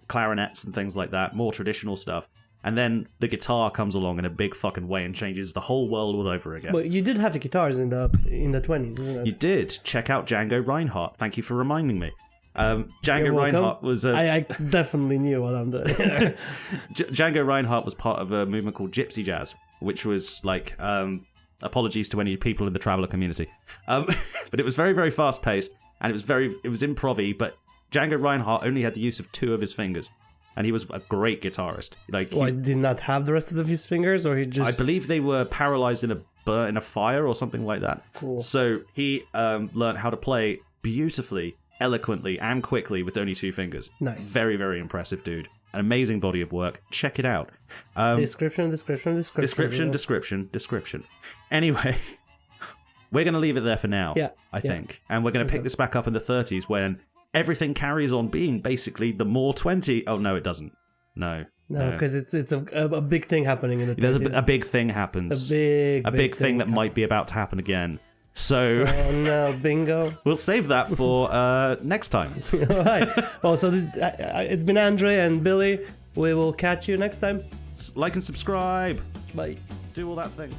clarinets and things like that, more traditional stuff. And then the guitar comes along in a big fucking way and changes the whole world all over again. But you did have the guitars in the 20s, isn't it? You did. Check out Django Reinhardt. Thank you for reminding me. Django Reinhardt was I definitely knew what I'm doing. Django Reinhardt was part of a movement called Gypsy Jazz, which was like apologies to any people in the traveller community. But it was very, very fast-paced, and it was improv-y, but Django Reinhardt only had the use of 2 of his fingers. and he was a great guitarist. Like, he did not have the rest of his fingers, or he just... I believe they were paralyzed in a fire or something like that. Cool. So he learned how to play beautifully, eloquently, and quickly with only 2 fingers. Nice. Very, very impressive dude. An amazing body of work. Check it out. Description. Anyway, we're going to leave it there for now, yeah, I think. And we're going to pick this back up in the 30s when everything carries on being basically the more 20... Oh, no, it doesn't. No, because it's a big thing happening in the 30s. There's a big thing happens. A big thing that might be about to happen again. So no, bingo. We'll save that for next time. All right. Well, so this it's been Andrei and Billy. We will catch you next time. Like and subscribe. Bye. Do all that thing.